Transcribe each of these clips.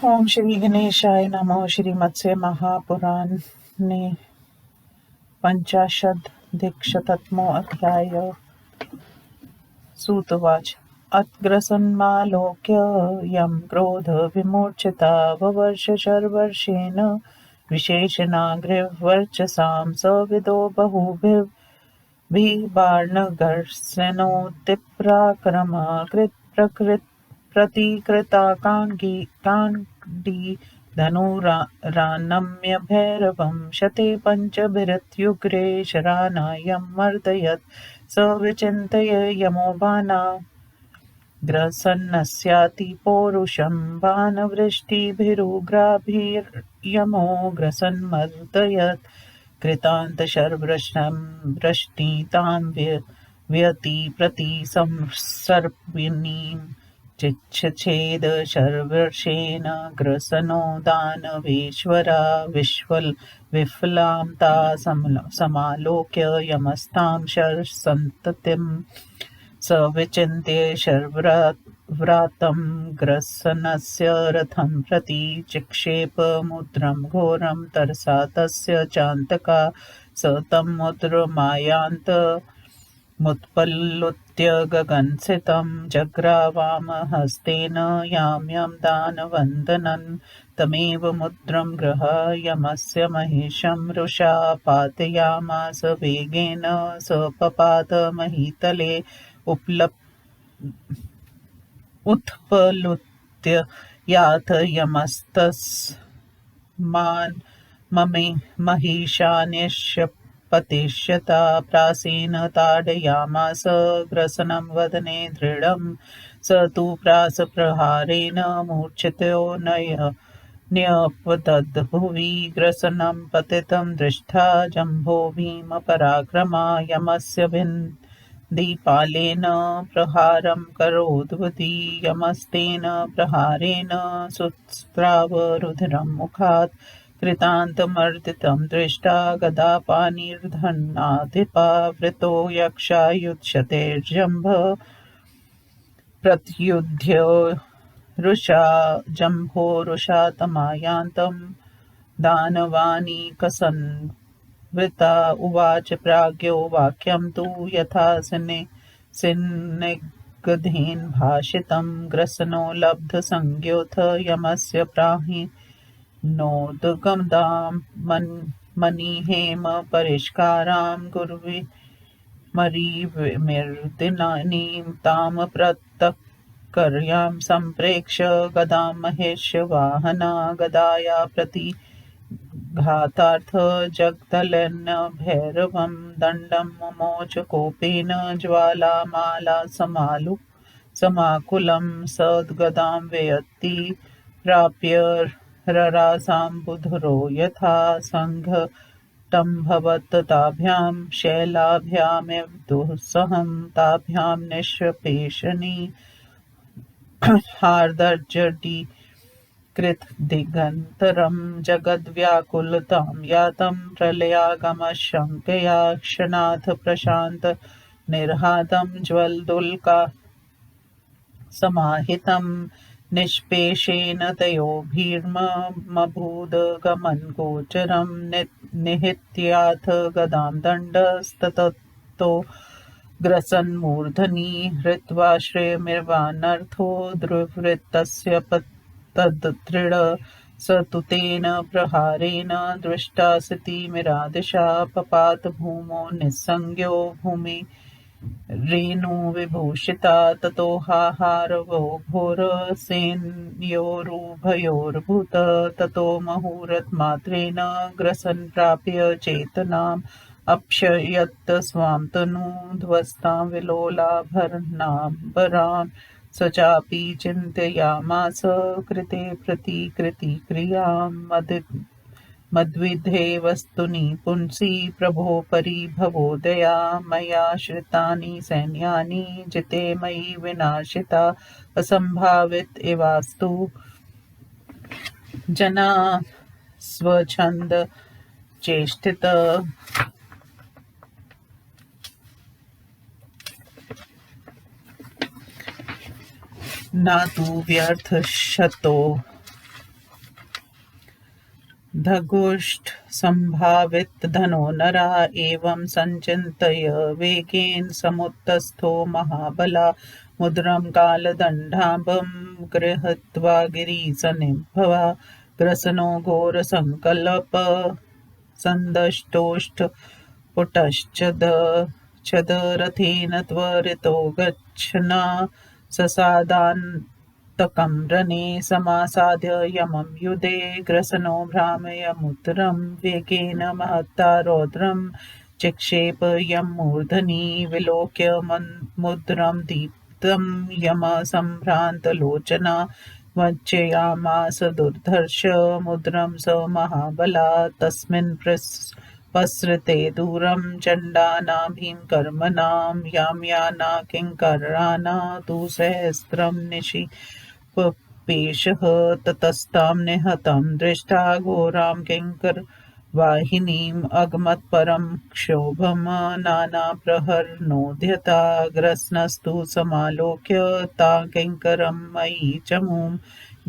ओम श्री गणेशाय नमः। श्रीमत्स्य महापुराणे पंचाशदधिकशतमो अध्याय। सूतवाच। अग्रसन्मालोक्य यं क्रोध विमूर्छिता ववर्ष शर्वर्षेण विशेषणाग्रवर्चसां सविदो बहुभिर्बाणगर्सनोत्तिप्राक्रम प्रतिकृताकाङ्क्षी धनुरानम्य भैरवं शते पञ्चभिरत्युग्रे शरानायं मर्दयत् स विचिन्तय यमो बाणाग्रसन्नस्यातिपौरुषं बाणवृष्टिभिरुग्राभिर्यमो ग्रसन्मर्दयत् कृतान्तशर्वृष्टिं वृष्टितां व्यति प्रति संसर्पिणीं चिच्छेद शर्वर्षेण ग्रसनो दानवेश्वरा विफलां ता समालोक्य यमस्तां शरसन्ततिं स विचिन्त्य शर्व्रातं ग्रसनस्य रथं प्रति चिक्षेप मुद्रं घोरं तरसा तस्य चान्तका स तं मुद्रमायान्तमुत्पल्लुत्य गगनस्थितं जग्रावामहस्तेन याम्यं दानवन्दनं तमेव मुद्रं गृह्य यमस्य महिषं रुषा पातयामास वेगेन स पपात महीतले उत्प्लुत्य याथ यमस्तस्मान् महिषान्यश्यपतिष्यता प्रासेन ताडयामास ग्रसनं वदने दृढं स तु प्रासप्रहारेण मूर्छितो न्यपतद्भुवि ग्रसनं पतितं दृष्ट्वा जम्भो भीमपराक्रमा यमस्य दीपालेन प्रहारं करोद्वति यमस्तेन प्रहारेण सुस्राव रुधिरं मुखात् कृतान्तमर्दितं दृष्ट्वा गदापाणिर्धनाधिपावृतो यक्षायुध्यतेर्जम्भ प्रत्युद्य रुषा जम्भोरुषा तमायान्तं दानवानीकसंवृता उवाच प्राज्ञो वाक्यं तु यथा सिन्निगधेन भाषितं ग्रसनो लब्धसंज्ञोऽथ यमस्य प्राहि नोद्गमदां मणिहेम परिष्कारां गुर्वी मरीमिर्दिनानीं तां प्रतक्कर्यां सम्प्रेक्ष्य गदां महेशवाहना गदाया प्रतिघातार्थ जगदलेन भैरवं दण्डं मुमोच कोपेन ज्वालामाला समाकुलं सद्गदां वेत्ति प्राप्य ररासाम्बुधरो यथा सङ्घटम्भवत् ताभ्यां शैलाभ्यामेव दुस्सहं ताभ्यां निःशपेशनी हार्दर्जटिकृतदिगन्तरं जगद्व्याकुलतां यातं प्रलयागमशङ्कया क्षणात् प्रशान्त निर्हातं ज्वलदुल्का समाहितं निष्पेषेण तयोर्भिर्मभूदगमनगोचरं निहित्याथ गदां दण्डस्ततो ग्रसन्मूर्धनि हृत्वा श्रेयमिर्वाणर्थो दुर्वृत्तस्य तद्दृढ स तु तेन प्रहारेण दृष्टा स्थितिमिरादिशा पपात भूमौ निस्संज्ञो भूमि रेणुविभूषिता ततो हाहारवो घोरसेनयोरुभयोरभूत् ततो मुहूर्तमात्रेण ग्रसन् प्राप्य चेतनाम् अक्षयत् स्वां तनूध्वस्तां विलोलाभरणाम्बरां स चापि चिन्तयामास कृते प्रतिकृतिक्रियां मद्विधे वस्तुनि पुंसि प्रभो परिभवोदया मया श्रितानि सैन्यानि जिते मयि विनाशिता असम्भावित एवास्तु जना स्वच्छन्द चेष्टित न तु व्यर्थशतो धगुष्ठ संभावित धनो नरा एवं संचिन्तय वेगेन समुत्थस्थो महाबला मुद्रं कालदण्डाभं गृहीत्वा गिरिसन्निभवा ग्रसनो घोरसङ्कल्प सन्दष्टोष्ठपुटश्चदरथेन त्वरितो गच्छन्ना ससादान्तकं रणे समासाद्य यमं युधे ग्रसनो भ्रामयमुत्तरं वेगेन महता रौद्रं चिक्षेप यमूर्धनि विलोक्य मुद्रं दीप्तं यमसम्भ्रान्तलोचना वञ्चयामास दुर्धर्ष मुद्रं स महाबला तस्मिन् पसृते दूरं चण्डानां भीमकर्मणां याम्याना किङ्कराणा तु सहस्रं निशीपेशः ततस्तां निहतं दृष्ट्वा घोरां किङ्करवाहिनीम् अगमत्परं क्षोभं नानाप्रहरनोद्यता ग्रसनस्तु समालोक्य ता किङ्करं मयि चमुं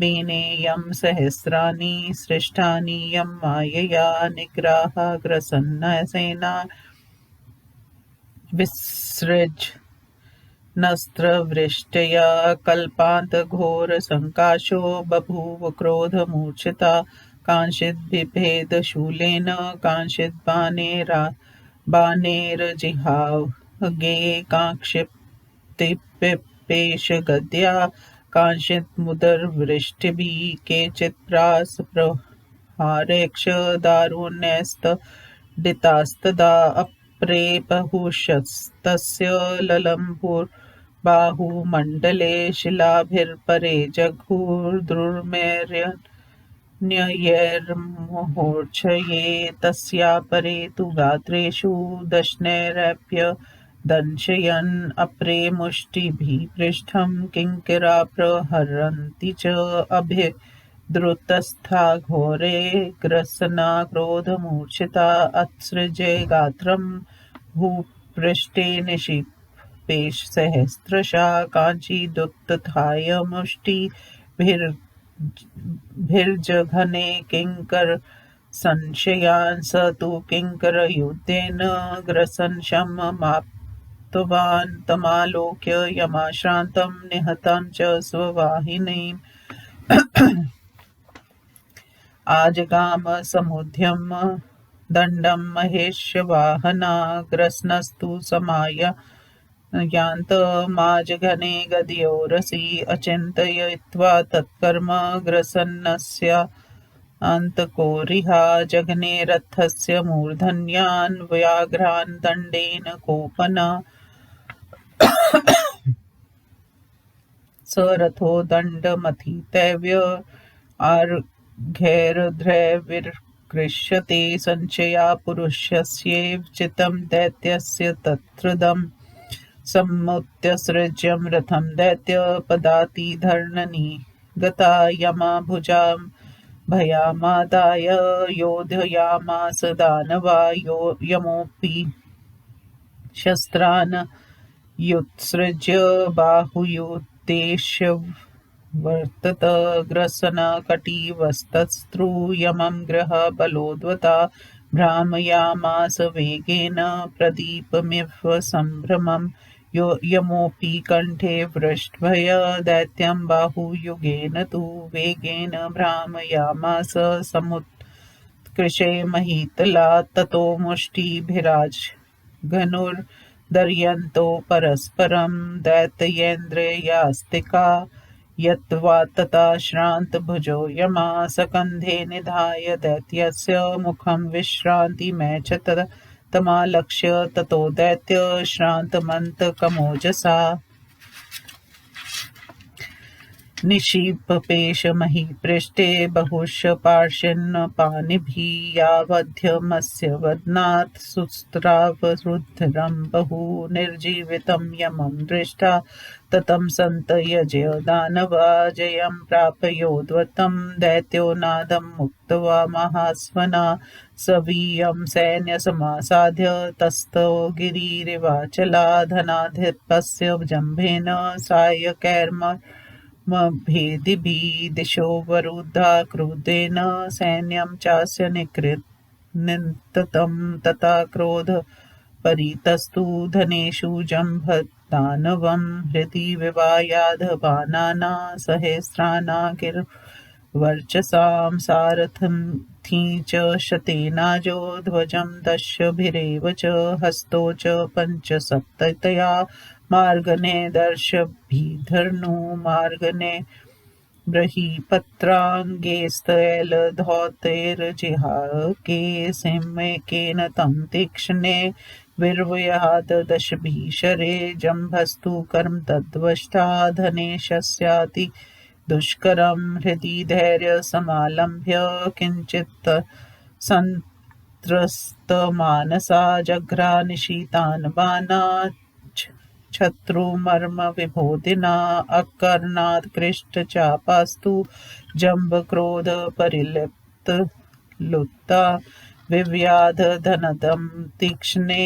बेनेयं सहस्राणि सृष्टानि यं मायया निग्राह ग्रसन्नसेना विसृज नस्त्रवृष्ट्या कल्पान्तघोरसङ्काशो बभूव क्रोधमूर्छिता कांचिद् बिभेदशूलेन कांचिद् बाणैर्जिह्वाग्रे काङ्क्षिप्तिपिपेशगद्या कांचित् मुदरवृष्टिभिः केचित् प्रासप्रहारैश्च दारुण्यैस्तडितास्तदा अपरे बहुशस्तस्य ललम्बुर्बाहुमण्डले शिलाभिर्परे जघुर्द्रुमैर्न्यैर्मूर्च्छये तस्या परे तु गात्रेषु दशनैरप्यदंशयन् अपरे मुष्टिभिः पृष्ठं किङ्किरा प्रहरन्ति च अभिद्रुतस्था घोरे ग्रसना क्रोधमूर्छिता उत्सृज्य गात्रं भूपृष्ठे निशीपेशसहस्रशः काञ्चीदुत्थाय मुष्टिभिर्जघने किङ्करसंशयान् स तु किङ्करयुद्धेन ग्रसन् शममाप्तवान् तमालोक्य यमाश्रान्तं निहतं च स्ववाहिनीम् आजगाम समुद्यम दण्डं महेशवाहना ग्रसनस्तु समायान्तमाजघने गदयोरसि अचिन्तयित्वा तत्कर्म ग्रसन्नस्यान्तकोरिहा जघने रथस्य मूर्धन्यान् व्याघ्रान् दण्डेन कोपना स रथो दण्डमथितव्य आर्घैर्द्रैर्विकृष्यते सञ्चया पुरुषस्यैव चित्तं दैत्यस्य तत्हृदं समुत्सृज्यं रथं दैत्यपदातिधर्णनि गता यमाभुजां भयामादाय योधयामास दानवा यमोऽपि शस्त्रान् युत्सृज्य बाहुयुद्देश्य वर्तत ग्रसनकटिवस्तस्त्रूयमं गृहबलोद्वता भ्रामयामास वेगेन प्रदीपमिव सम्भ्रमं यमोऽपि कण्ठे वृष्ट्भय दैत्यं बाहुयुगेन तु वेगेन भ्रामयामास समुत्कृशे महीतला ततो मुष्टिभिराजघनुर्दर्यन्तो परस्परं दैत्येन्द्रियास्तिका यत्त्वा तथा श्रान्तभुजो यमा सकन्धे निधाय दैत्यस्य मुखं विश्रान्तिमैच्छत् तमालक्ष्य ततो दैत्य श्रान्तमन्तकमोजसा निशीपपेश महीपृष्ठे बहुश पार्श्वपाणिभिः यावध्यमस्य वदनात् सुस्रावरुधिरं बहु निर्जीवितं यमं दृष्ट्वा ततं सन्तयज्य दानवा जयं प्रापयोद्वतं दैत्यो नादं मुक्त्वा महास्वना स्वीयं सैन्यसमासाद्य तस्थो गिरिरिवाचला धनाधिपस्य जम्भेन सायकैर्म भेदिभिः दिशो वरुधा क्रुद्धेन सैन्यं चास्य निन्ततं तथा क्रोध परितस्तु धनेषु जम्भदानवं हृदि विवायाध बाणाना सहस्रानाकिर्वर्चसां सारथी च शतेनाजो ध्वजं दशभिरेव च हस्तो च पञ्चसप्ततया मार्गणे दर्शभिधर्नु मार्गणे बृहत्पत्राङ्गैस्तैलधौतैर्जिहाके सम्यकेन तं तीक्ष्णे विर्वयाद दशभिशरे जम्भस्तु कर्म तद्वष्टा धनेशस्याति दुष्करं हृदि धैर्यसमालम्ब्य किञ्चित् सन्त्रस्तमानसा जघ्रा निशीतान् बाणान् शत्रुमर्मविभोधिना अकर्णात् कृष्टचापास्तु जम्बक्रोधपरिलिप्तलुत्ता विव्याध धनदं तीक्ष्णे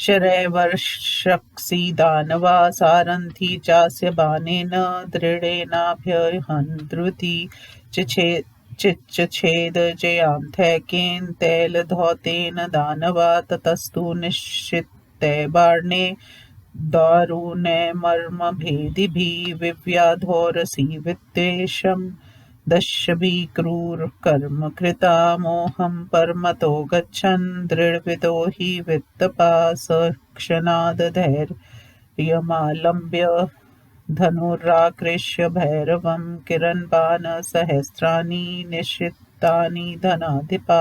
शरैर्वर्षक्षि दानवा सारथी चास्य बाणेन दृढेनाभ्यहन्त्रुति चिच्छेद जयांथैकेन तैलधौतेन दानवा ततस्तु निश्चितैर्बाणे दारुणैर्मर्मभेदिभिः विव्याधोरसि विद्वेषम् दशभिः क्रूरकर्म कृता मोहं परमतो गच्छन् दृढविदो हि वित्तपासक्षणाद् धैर्यमालम्ब्य धनुराकृष्य भैरवं किरणबाणसहस्राणि निश्चितानि धनाधिपा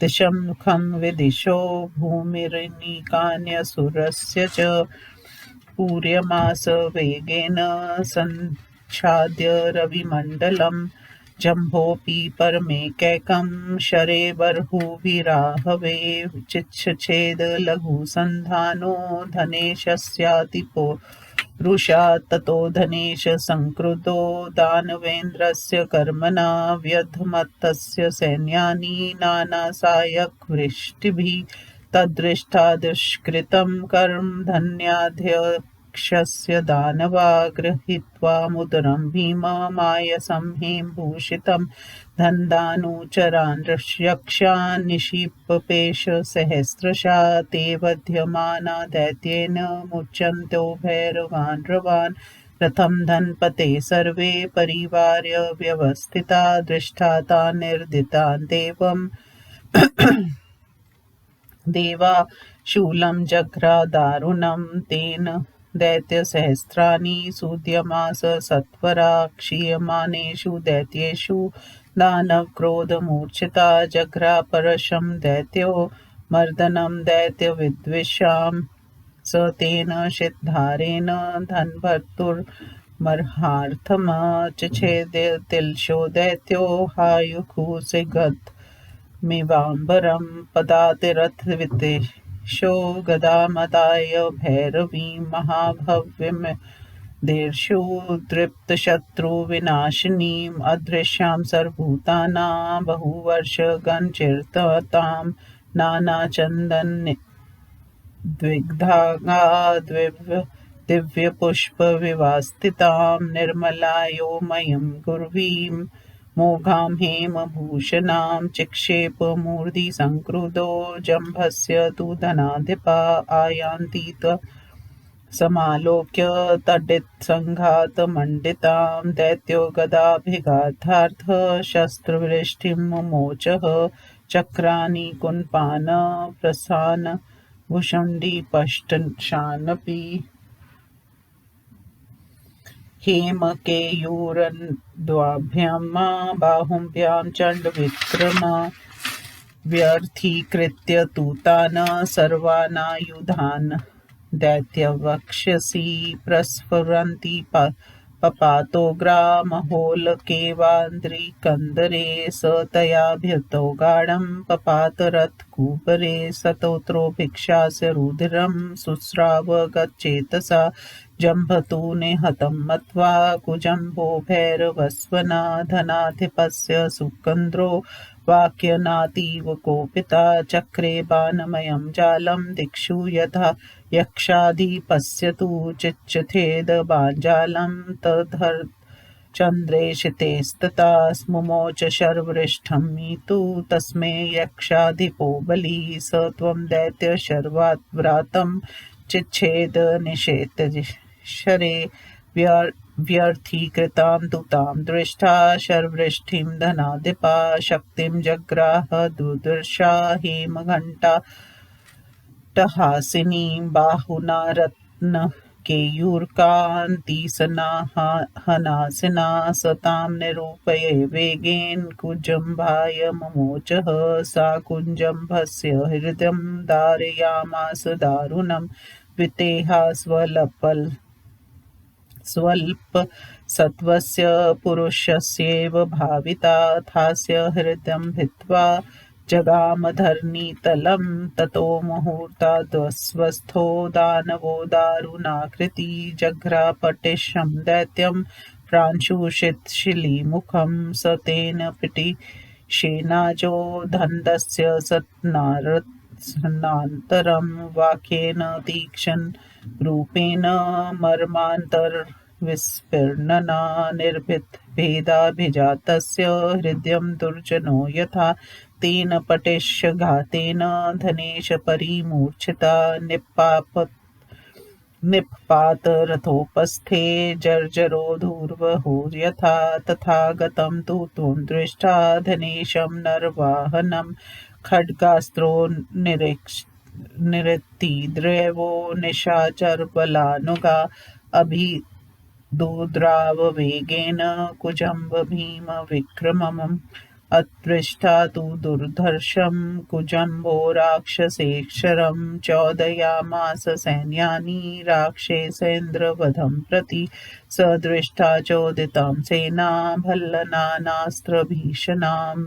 दिशमुखं विदिशो भूमिरनीकान्यसुरस्य च पूर्यमास वेगेन सञ्छाद्य रविमण्डलम् जम्भोऽपि परमेकैकं शरे बर्हुभिराहवे चिच्छेद लघुसन्धानो धनेशस्यातिपौरुषा ततो धनेश संक्रुद्धो दानवेन्द्रस्य कर्मणा व्यधमत्तस्य सैन्यानि नानासायकवृष्टिभिः तद्दृष्ट्वा दुष्कृतं कर्म धन्याध्यक्षस्य दानवा गृहीत्वा मुदरं भीममायसं हेमभूषितं धनदानुचरान् यक्षान् निक्षिपेश सहस्रशः ते वध्यमाना दैत्येन मुच्यन्तो भैरवान् रवान् रथं धनपते सर्वे परिवार्य व्यवस्थिता दृष्ट्वा तान् निर्दितान् देवा शूलं जघ्रा दारुणं तेन दैत्यसहस्राणि सूद्यमास सत्वरा क्षीयमानेषु दैत्येषु दानवक्रोधमूर्छिता जघ्रा परशं दैत्यो मर्दनं दैत्यविद्विषां स तेन शितधारेण धनभर्तुर्मर्हार्थमचिच्छेद्य दैत्यो हायुकुसिगत् मिवाम्बरं पदातिरथवितेशो गदामदाय भैरवीं महाभव्यमदेर्षु दृप्तशत्रुविनाशिनीम् अदृश्यां सर्वभूतानां बहुवर्षगणचिरतां दिव्यपुष्पविवासितां निर्मलायोमयं गुर्वीं मोघां हेमभूषणां चिक्षेपमूर्धि संक्रुद्धो जम्भस्य तु धनाधिपा आयान्ति समालोक्य तडित्सङ्घातमण्डितां दैत्यो गदाभिघातार्थ शस्त्रवृष्टिं मुमोचः चक्राणि कुन्पान् प्रसान् भुषुण्डिपष्टशानपि हेमकेयूरद्वाभ्यां बाहुभ्यां चण्डविक्रम व्यर्थीकृत्य तु तान् सर्वानायुधान् दैत्यवक्षसि प्रस्फुरन्ति पपातोग्रा महोल्केवान्द्रिकन्दरे स तयाभ्युतो गाढं पपातरत्कुबरे सतोत्रो भिक्षास्य रुधिरं शुश्रावगच्चेतसा जम्भतु निहतं मत्वा कुजम्भो भैरवस्वना धनाधिपस्य सुकन्द्रो वाक्यनातीव कोपिता चक्रे बाणमयं जालं दिक्षु यथा यक्षाधिपस्य तु चिच्छेद बाणजालं तद्धर चन्द्रे शितेस्तथा मुमोच शर्वरिष्ठं तु तस्मै यक्षाधिपो बली स त्वं दैत्य शर्वात् व्रातं चिच्छेद निषेध शरे व्यर्थीकृतां तु तां दृष्टा शर्वृष्टिं धनाधिपा शक्तिं जग्राह दुर्दर्शा हेमघण्टा टहासिनीं बाहुना केयूरकान्तिसनाहनासिना सतां निरूपये वेगेन कुजम्भाय ममोचः सा कुजम्भस्य हृदयं धारयामास दारुणं वितेहा स्वल्पसत्त्वस्य पुरुषस्यैव भाविता थास्य हृदयं भित्त्वा जगामधरणीतलं ततो मुहूर्ताद्स्वस्थो दानवो दारुणाकृति जघ्रापटिशं दैत्यं प्रांशुषितशिलीमुखं स तेन पिटीशेनाजो दण्डस्य सत्नान्तरं वाक्येन तीक्ष्णरूपेण मर्मान्तरविस्फीर्णना निर्भीतभेदाभिजातस्य हृदयं दुर्जनो यथा तेन पटिशघातेन धनेश परिमूर्छिता निःपातरथोपस्थे जर्जरो धूर्वहो यथा तथा गतं तु त्वं दृष्टा धनेशं नरवाहनं खड्गास्त्रो निरतिद्रवो निशाचरबलानुगा अभिदुद्राववेगेन कुजम्ब भीमविक्रमम् अदृष्टा तु दुर्धर्षं कुजम्बो राक्षसेक्षरं चोदयामास सैन्यानि राक्षसेन्द्रवधं प्रति स दृष्टा चोदितां सेना भल्लनानास्त्रभीषणां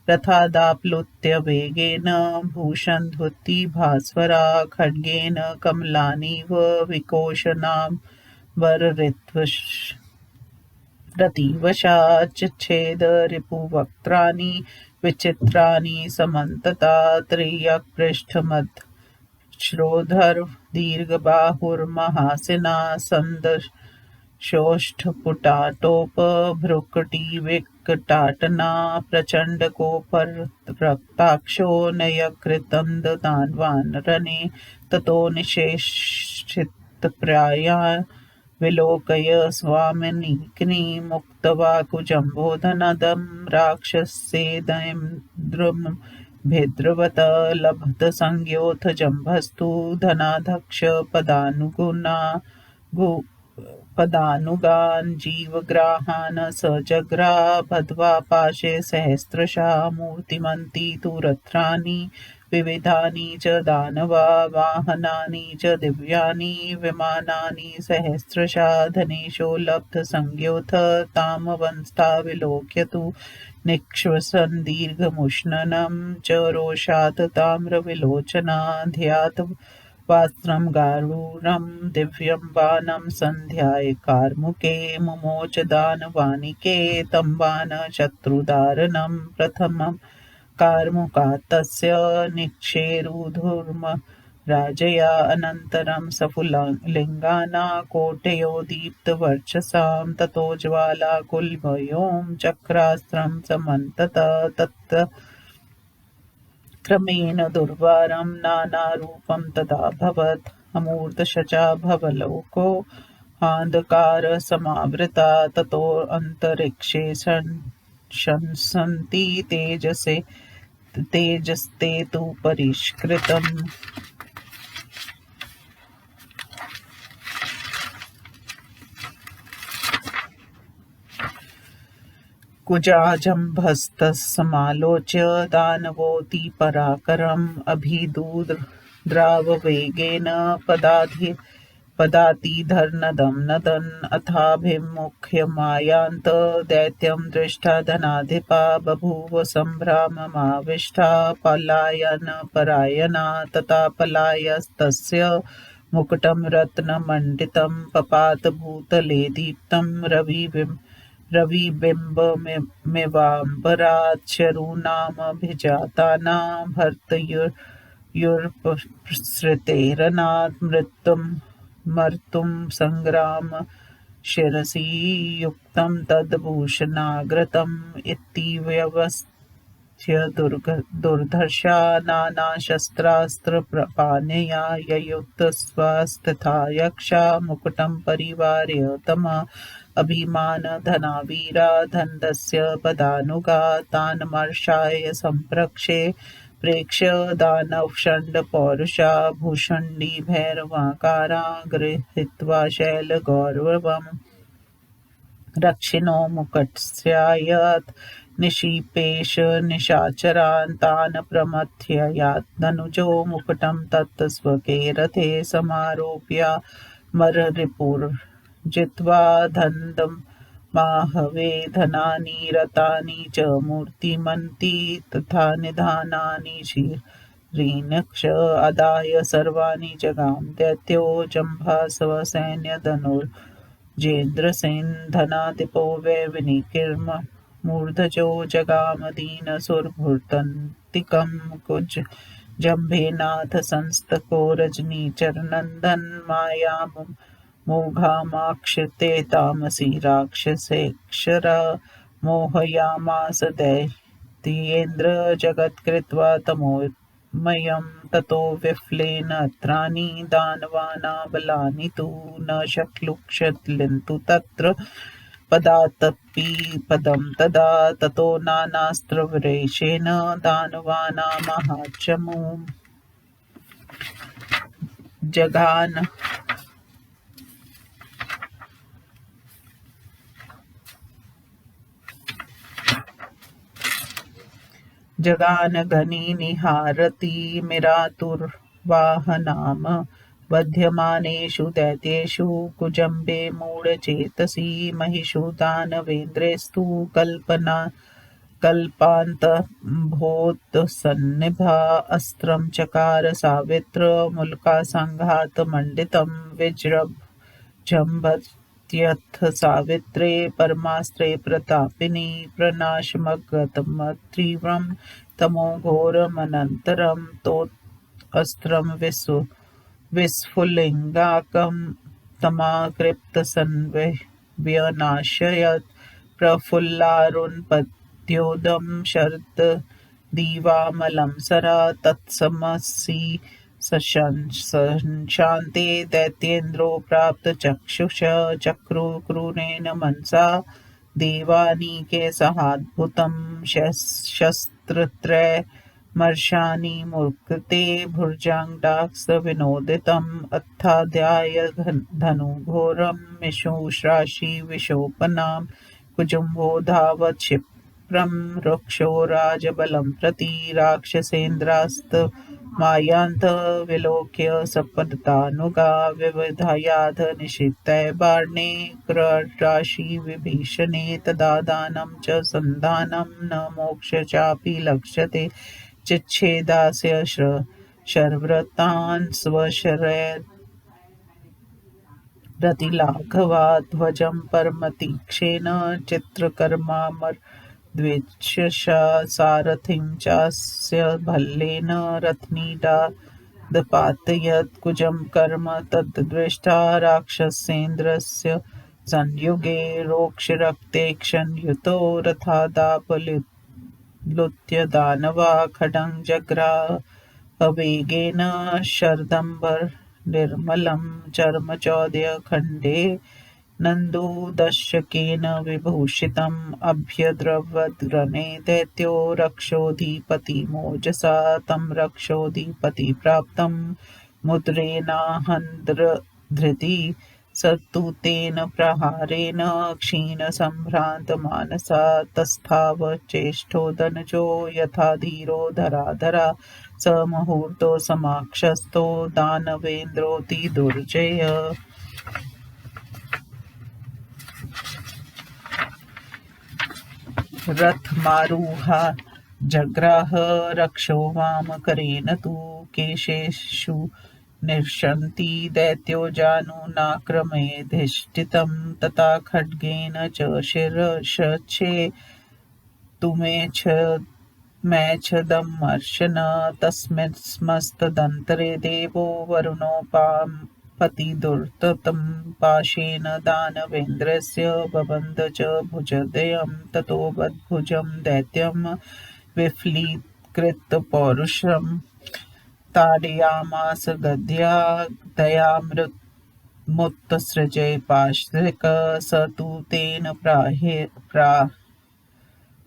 रथादाप्लुत्य वेगेन भूषन्धुतिभास्वरा खड्गेन कमलानीव विकोशनां प्रतिवशाच्च्छेद रिपुवक्त्राणि विचित्राणि समन्तता त्र्यक्पृष्ठमध्य दीर्घबाहुर्महासिना सन्दर्शोष्ठपुटाटोपभ्रुकुटिविकटाटना प्रचण्डकोपरक्ताक्षो नयकृतन्ददान्वान् रणे ततो निशेषितप्राया विलोकय स्वामिनीकिनी मुक्त्वा कुजम्बोधनदं राक्षसेन्द्रमभिद्रवत लब्धसंज्ञोऽथ जम्भस्तु धनाध्यक्ष पदानुगान् जीवग्राहान् स जग्रा बद्ध्वा पाशे सहस्रशः मूर्तिमन्ती तु रथानि विविधानि च दानवा वाहनानि च दिव्यानि विमानानि सहस्रशः धनेशो लब्धसंज्ञोऽथ तामवंस्ता विलोक्य तु निक्ष्वसन् दीर्घमुष्णनं च रोषात् ताम्रविलोचना ध्यात वास्त्रं गारूरं दिव्यं बाणं सन्ध्याय कार्मुके मुमोच दानवानिके तं बाणशत्रुदारणं प्रथमं कार्मुकात् तस्य निक्षेरुधूर्म राजया अनन्तरं सफुलिङ्गाना कोटयो दीप्तवर्चसां ततो ज्वालाकुलवयों चक्रास्त्रं समन्तत तत् क्रमेण दुर्वारं नानारूपं तदाभवत् अमूर्तशचा भवलोको हान्धकारसमावृता ततो अन्तरिक्षे शंसन्ति तेजस्ते तु परिष्कृतम् कुजाजम्भस्तस्समालोच्य दानवोऽतिपराक्रमम् अभिदुद्राववेगेन पदातिधरनदं नदन् अथाभिमुख्यमायान्त दैत्यं दृष्टा धनाधिपा बभूव सम्भ्रममाविष्टा पलायनपरायणा तथा पलायस्तस्य मुकुटं रत्नमण्डितं पपात भूतले दीप्तं रविबिम्बमिवाम्बराच्छरूणामभिजातानां भर्तयुर्पसृतेरनाथ मृत्युं मर्तुं संग्राम शिरसि युक्तं तद्भूषणाग्रतम् इति दुर्धर्षा नानाशस्त्रास्त्रपाणया ययुक्तस्वास्तथा यक्षा मुकुटं परिवार्य तमा अभिमानधनावीरा धन्दस्य पदानुगा तान्मर्षाय सम्प्रक्षे प्रेक्ष्य दानवषण्डपौरुषा भूषण्डी भैरवाकारा गृहीत्वा शैलगौरवम् रक्षिणो मुकुटस्यायत् निशीपेश निशाचरान् तान् प्रमथ्य यादनुजो मुकुटं तत् स्वके रथे समारोप्य मररिपुर्जित्वा धन्दं माहवे धनानि रतानि च मूर्तिमन्ति तथा निधानानि शीरीनक्ष आदाय सर्वाणि जगाम दैत्यो जम्भासवसैन्यधनुर्जेन्द्रसेन धनाधिपो वै विनिकीर्म मूर्धजो जगाम दीनसुरभूतन्तिकं कुज जम्भेनाथ संस्तको रजनीचरनन्दन मोघामाक्षते तामसी राक्षसेक्षरा मोहयामास दैत्येन्द्र जगत्कृत्वा तमोमयं ततो विफलेन अत्राणि दानवानां बलानि तु न शक्लुक्षलिन्तु तत्र पदातपि पदं तदा ततो नानास्त्रविरेशेन दानवानां महाचमूं जगान घनी निहारति मिरातुर्वाहनाम बध्यमानेषु दैत्येषु कुजम्बे मूढचेतसि महिषु दानवेन्द्रेस्तु कल्पान्तभूतसन्निभा अस्त्रं चकार सावित्र मुल्का संघातमण्डितं विजृम्भत्यथ सावित्रे परमास्त्रे प्रतापिनी प्रनाशमगतमतीव्रं तमोघोरमनन्तरं तोऽस्त्रं विस्फुलिङ्गाकं तमाकृप्तसन्व्यनाशयत् प्रफुल्लारुणपद्योदं शरद्दीवामलं सरा तत्समसि संशान्ते दैत्येन्द्रो प्राप्तचक्षुष चक्रुक्रूरेण मनसा देवानीके सहाद्भुतं शस्त्रत्रयमर्षाणि मुक्ते भुजङ्गाक्षविनोदितम् अत्थाध्याय धनुघोरं मिषुराशि विशोपनां कुजुम्भो धावत् क्षिप्रं रक्षो राजबलं प्रति राक्षसेन्द्रास्तमायान्त विलोक्य सपदतानुगा विविधयाध निशितै बाणे क्रराशि विभीषणे तदा दानं च सन्धानं न मोक्ष चापि लक्ष्यते चिच्छेदास्य शर्वृतान् स्वशरैरतिलाघवा ध्वजं परमतीक्ष्णेन चित्रकर्मामरद्विषा सारथिं चास्य भल्लेन रथनीडादपातयत् कुजं कर्म तद्दृष्ट्वा राक्षसेन्द्रस्य संयुगे रोक्षरक्तेक्षणयुतो रथादापलुत्य दानवा खड्गं जग्राहवेगेन शरदम्बरनिर्मलं चर्मचौदयखण्डे नन्दूदशकेन विभूषितम् अभ्यद्रवद्रणे दैत्यो रक्षोऽधिपतिमोजसा तं रक्षोऽधिपतिप्राप्तं मुद्रेणाहन्धृति स तु तेन प्रहारेण क्षीणसम्भ्रान्तमानसा तस्थावचेष्टो धनजो यथा धीरो धराधरा स मुहूर्तो समाक्षस्थो दानवेन्द्रोऽति दुर्जय रथमारुहा जग्राह रक्षो वामकरेण तु केशेषु निर्शन्ति दैत्यो जानुनाक्रमेधिष्ठितं तथा खड्गेन च शिरश्छे तुमेच्छदमर्शन तस्मिन्मस्तदन्तरे देवो वरुणोपापतिदुर्ततं पाशेन दानवेन्द्रस्य बबन्ध च भुजदयं ततो बद्भुजं दैत्यं विफलीकृत्य पौरुषं ताडयामास गद्या दयामुत्सृजे पाश्रिक स तु तेन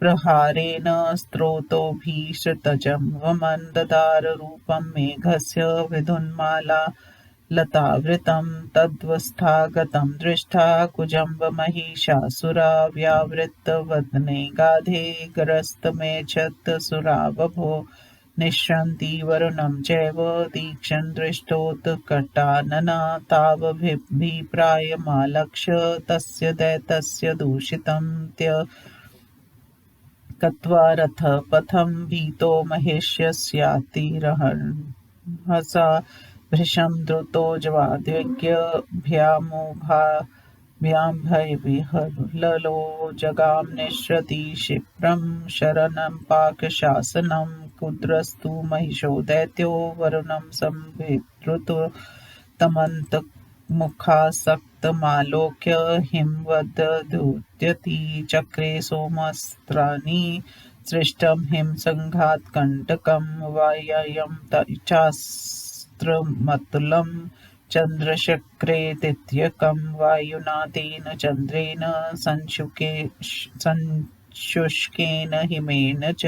प्रहारेण स्त्रोतोऽभिसृतजं वमन् ददार रूपं मेघस्य विधुन्माला लतावृतं तद्वस्थागतं दृष्ट्वा कुजम्बमहिषासुरा व्यावृत्तवदने गाधे ग्रस्तमेच्छत् सुरा बभो निःश्रन्ति वरुणं चैव तीक्ष्णं दृष्टोत्कटानना तावभिप्रायमालक्ष्य तस्य दैत्यस्य दूषितं त्यक्त्वा रथपथं भीतो महिष्यस्यातिरहंसा भृशं द्रुतो ज्वाद्विग्भ्यामुभाभयविहवलो जगाम निःसृति क्षिप्रं शरणं पाकशासनं कुद्रस्तु महिषो दैत्यो वरुणं संविद्रुतो तमन्तमुखासक्तमालोक्य हिमवदुद्यति चक्रे सोमस्त्राणि सृष्टं हिमसङ्घातकण्टकं वाय्यं चास्त्रमतुलं चन्द्रशक्रेतित्यकं वायुना तेन चन्द्रेण संशुष्केन हिमेन च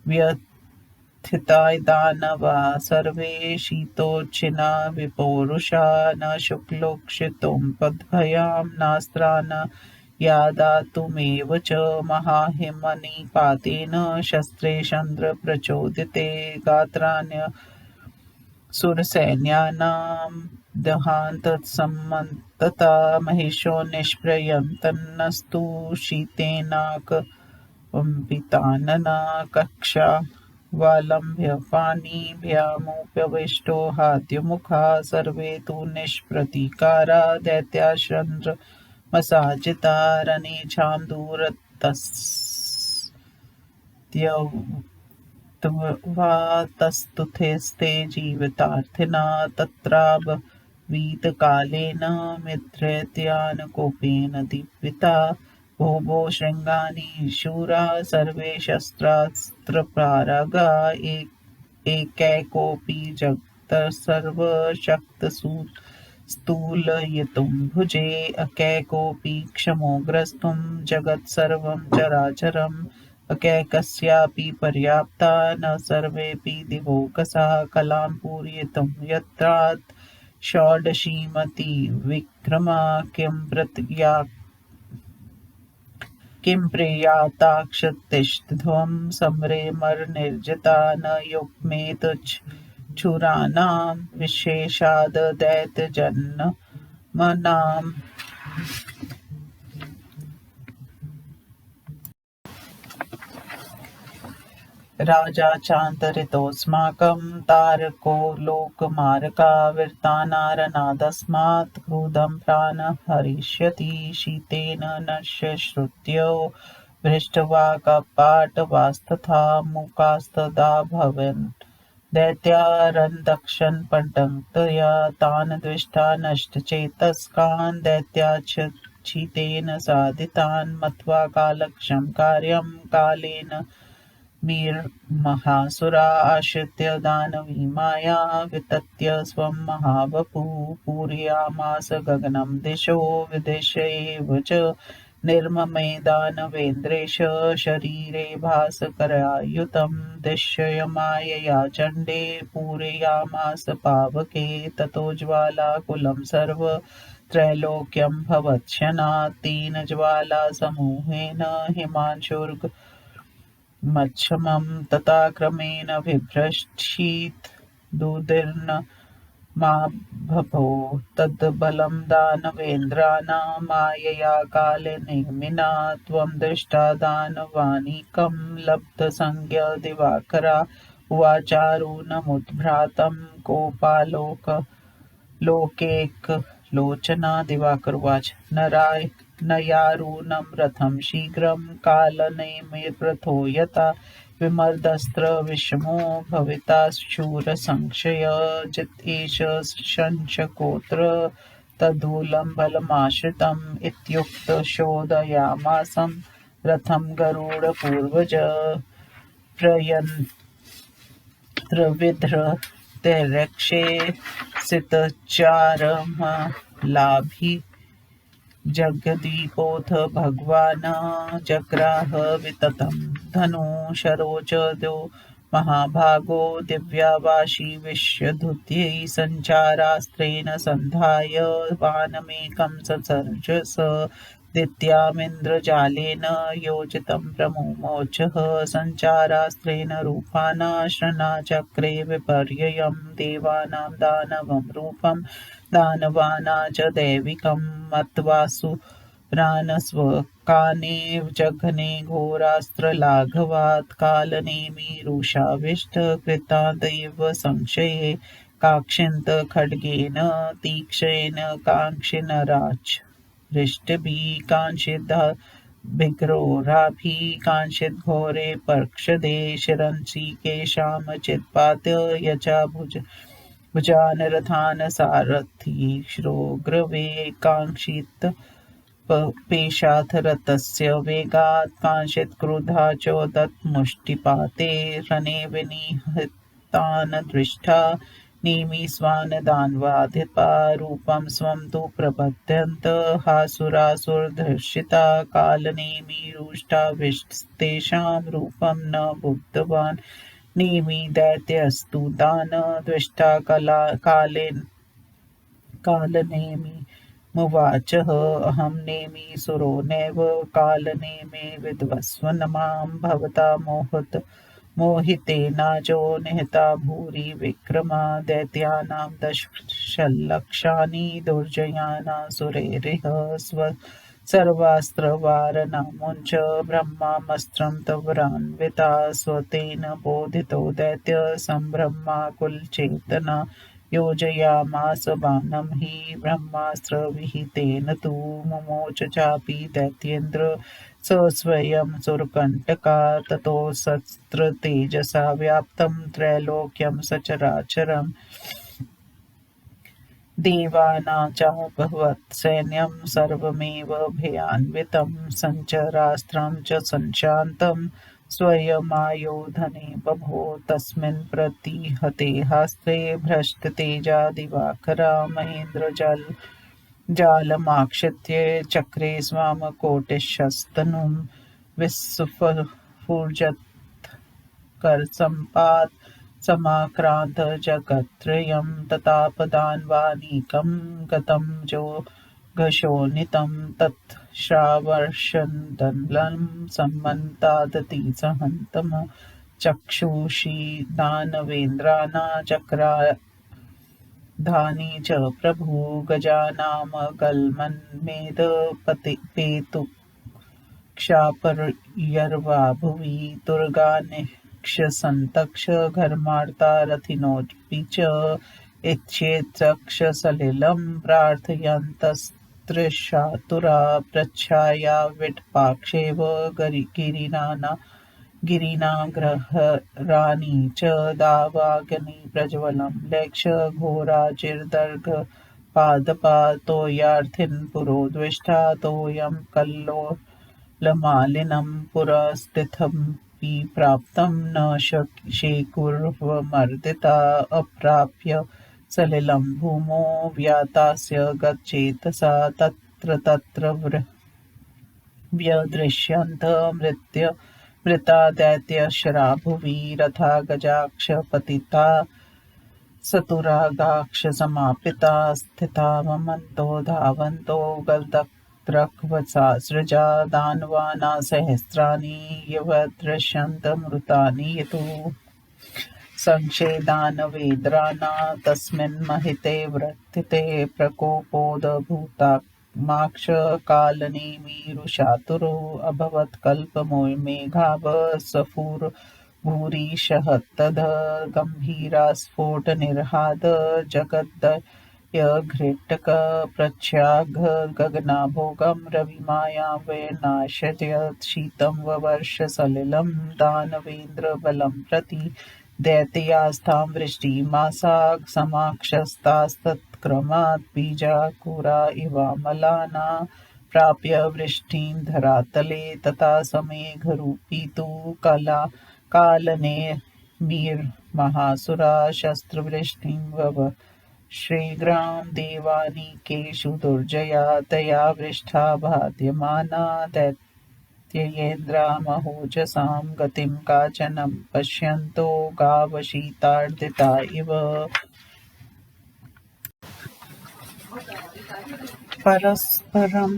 व्यथिता दानवा सर्वे शीतोच्छिना विपौरुषा न शुक्लोक्षितोऽपद्भयां नास्त्रा न यादातुमेव च महाहिमनिपातेन शस्त्रे चन्द्रप्रचोदिते गात्राण्य सुरसैन्यानां दहान्तसम्मन्तता महिषो निष्प्रयन्तन्नस्तु शीतेनाकम्पितानना कक्षा वालम्भ्य पाणिभ्यामुपविष्टो हाद्यमुखा सर्वे तु निष्प्रतीकारा दैत्याश्चन्द्रमसाजिता रनेच्छां दूरतस्त्यवातस्तुस्ते जीवितार्थिना तत्राब्वीतकालेन मिथ्येत्यान् कोपेन दीपिता भो भो शृङ्गानि शूरा सर्वे शस्त्रास्त्रपारगा एकैकोऽपि जगत्सर्वशक्तस्तूलयितुं भुजे अकैकोऽपि क्षमो ग्रस्तुं जगत्सर्वं चराचरम् अकैकस्यापि पर्याप्ता न सर्वेऽपि दिवौकसा कलां पूरयितुं यत्रात् षोडशीमती विक्रमा किं प्रेयाताक्षतिष्ठध्वं समरे मरनिर्जिता न युग्मेत क्षुराणां विशेषाद् दैत्यजन्मनाम् राजा चान्तरितोऽस्माकं तारको लोकमारकाविर्तानारनादस्मात् क्रुधं प्राणः हरिष्यति शीतेन नश्य श्रुत्यो भ्रष्टवाक्पाटवास्तथा मूकास्तदाभवन् दैत्यारन्दक्षन् पटङ्क्तया तान् दृष्ट्वा नष्टचेतस्कान् दैत्याच्छितेन साधितान् मत्वा कालक्षं कार्यं कालेन मीर्महासुरा आश्रित्य दानवी माया वितत्य स्वं महावपुः पूरयामास गगनं दिशो विदिश्य एव च निर्ममे दानवेन्द्रेश शरीरे भास्करायुतं दिश्यमायया चण्डे पूरयामास पावके ततो ज्वालाकुलं सर्व त्रैलोक्यं भवत्क्षणात् तेन ज्वालासमूहेन हिमांशुर्ग मच्छमं तथा क्रमेण बिभ्रशीत् दुर्दिर्नमाभभो तद्बलं दानवेन्द्राणां मायया कालनेमिना त्वं दृष्टा दानवानीकं लब्धसंज्ञा दिवाकरा उवाचारुणमुद्भ्रातं लोकेकलोचना दिवाकर उवाच नयारुणं रथं शीघ्रं कालनेमिरथो यथा विमर्दस्त्र विषमो भविता शूरसंशय जित एष शंशकोऽत्र तदूलं बलमाश्रितम् इत्युक्तशोधयामासं रथं गरुडपूर्वज प्रयन्त्रविधृतेरक्षे सितचारमलाभि जगदीपोऽथ भगवान् जग्राह विततं धनु शरोचदो महाभागो दिव्यावाशी विश्वधुत्यै सञ्चारास्त्रेण सन्धाय वानमेकं ससर्ज स दित्यामिन्द्रजालेन योजितं प्रमुमोचः सञ्चारास्त्रेण रूपाणा शृणाचक्रे विपर्ययं देवानां दानवं रूपं दानवाना च दैविकं मत्वासुरानस्वकाने जघने घोरास्त्रलाघवात् कालनेमिरुषाविष्ट कृतादेव संशये काक्षिन्त खड्गेन तीक्ष्णेन काङ्क्षिणराच् हृष्टभिः काञ्चिद्भिघ्रोराभिः काञ्चिद्घोरे पर्क्षदे शिरंसि केषाञ्चित्पात्य यचा भुजान् रथान् सारथी श्रोग्रवे काङ्क्षित् पेशाथ रथस्य वेगात् कांचित् क्रुद्धा चोदत् मुष्टिपाते रणे विनिहतान् दृष्टा निमिषान् दानवाधिपा रूपं स्वं तु प्रपद्यन्त हासुरासुरधर्षिता कालनेमिरुष्टाविष्टस्तेषां रूपं न बुद्धवान् नेमि दैत्यस्तु तान् दृष्टा कालनेमिमुवाचः अहं नेमि सुरो नैव कालनेमे विद्वस्वन् मां भवता मोहितेनाजो निहता भूरि विक्रमा दैत्यानां दशलक्षानि दुर्जयानासुरैरिह सर्वास्त्रवारणामुञ्च ब्रह्मास्त्रं तवरान्विता स्वतेन बोधितो दैत्य सम्भ्रमाकुलचेतना योजयामास बाणं हि ब्रह्मास्त्रविहितेन तु मुमोच चापि दैत्येन्द्र स स्वयं सुरकण्टका ततो शस्त्रतेजसा व्याप्तं त्रैलोक्यं सचराचरम् देवानाचाभवत् सैन्यं सर्वमेव भयान्वितं सञ्चरास्त्रं च संशान्तं स्वयमायोधने बभो तस्मिन् प्रतिहते हास्ते भ्रष्टतेजा दिवाकरा महेन्द्रजालमाक्षित्य चक्रे स्वामकोटिशस्तनुं विस्फुर्जत्करसम्पात् समाक्रान्त जगत्त्रयं ततापदान्वानीकं गतं जो घशोनितं तत् श्रावर्षन्दलं सम्मन्तादति सहन्तम चक्षुषी दानवेन्द्राणा चक्राधानि च प्रभु गजानामगल्मन्मेध पेतु क्षापर्यर्वा भुवि दुर्गानिक्षसन्तक्ष घर्मार्ता रथिनोऽपि च इच्छेत्सलिलं प्रार्थयन्तस्त्रिशातुरा प्रच्छाया विटपाक्षेव गिरिनाग्रहराणि च दावाग्नि प्रज्वलं लक्ष्य घोराचिर्दर्घपादपा तोयार्थिन् पुरोद्विष्टा तोयं कल्लोलमालिनं पुरस्थितमपि प्राप्तं न शेकुर्वमर्दिता अप्राप्य सलिलं भूमौ व्यातास्य गच्चेतसा तत्र तत्र व्यदृश्यन्त मृता दैत्यशरा भुवि रथा गजाक्ष पतिता सतुरागाक्षसमापिता स्थिता ममन्तो धावन्तो गलदत्रक्वत्सृजा दानवाना सहस्राणि यवदृश्यन्तमृतानि यतु संशयदानवेन्द्राणा तस्मिन् महिते वर्तिते प्रकोपोद्भूतात्माक्ष कालनेमिरुषातुरो अभवत् कल्पमेघाव भूरिशः तद् गम्भीरास्फोटनिर्हाद जगदयघृट्टकप्रच्याघ गगनाभोगं रविमायां वैनाशयत् शीतं ववर्ष सलिलं दानवेन्द्रबलं प्रति दैत्यास्तां वृष्टिमासां समाक्षस्तास्तत्क्रमात् बीजाकुरा इवामलाना प्राप्य वृष्टिं धरातले तथा समेघरूपी तु कालनेमिर्महासुरा शस्त्रवृष्टिं ववश्रीग्रां देवानीकेषु दुर्जया तया वृष्टा बाध्यमाना दैत्ययेन्द्रामहोजसां गतिं काचनं पश्यन्तो गावशीतार्दिता इव परस्परं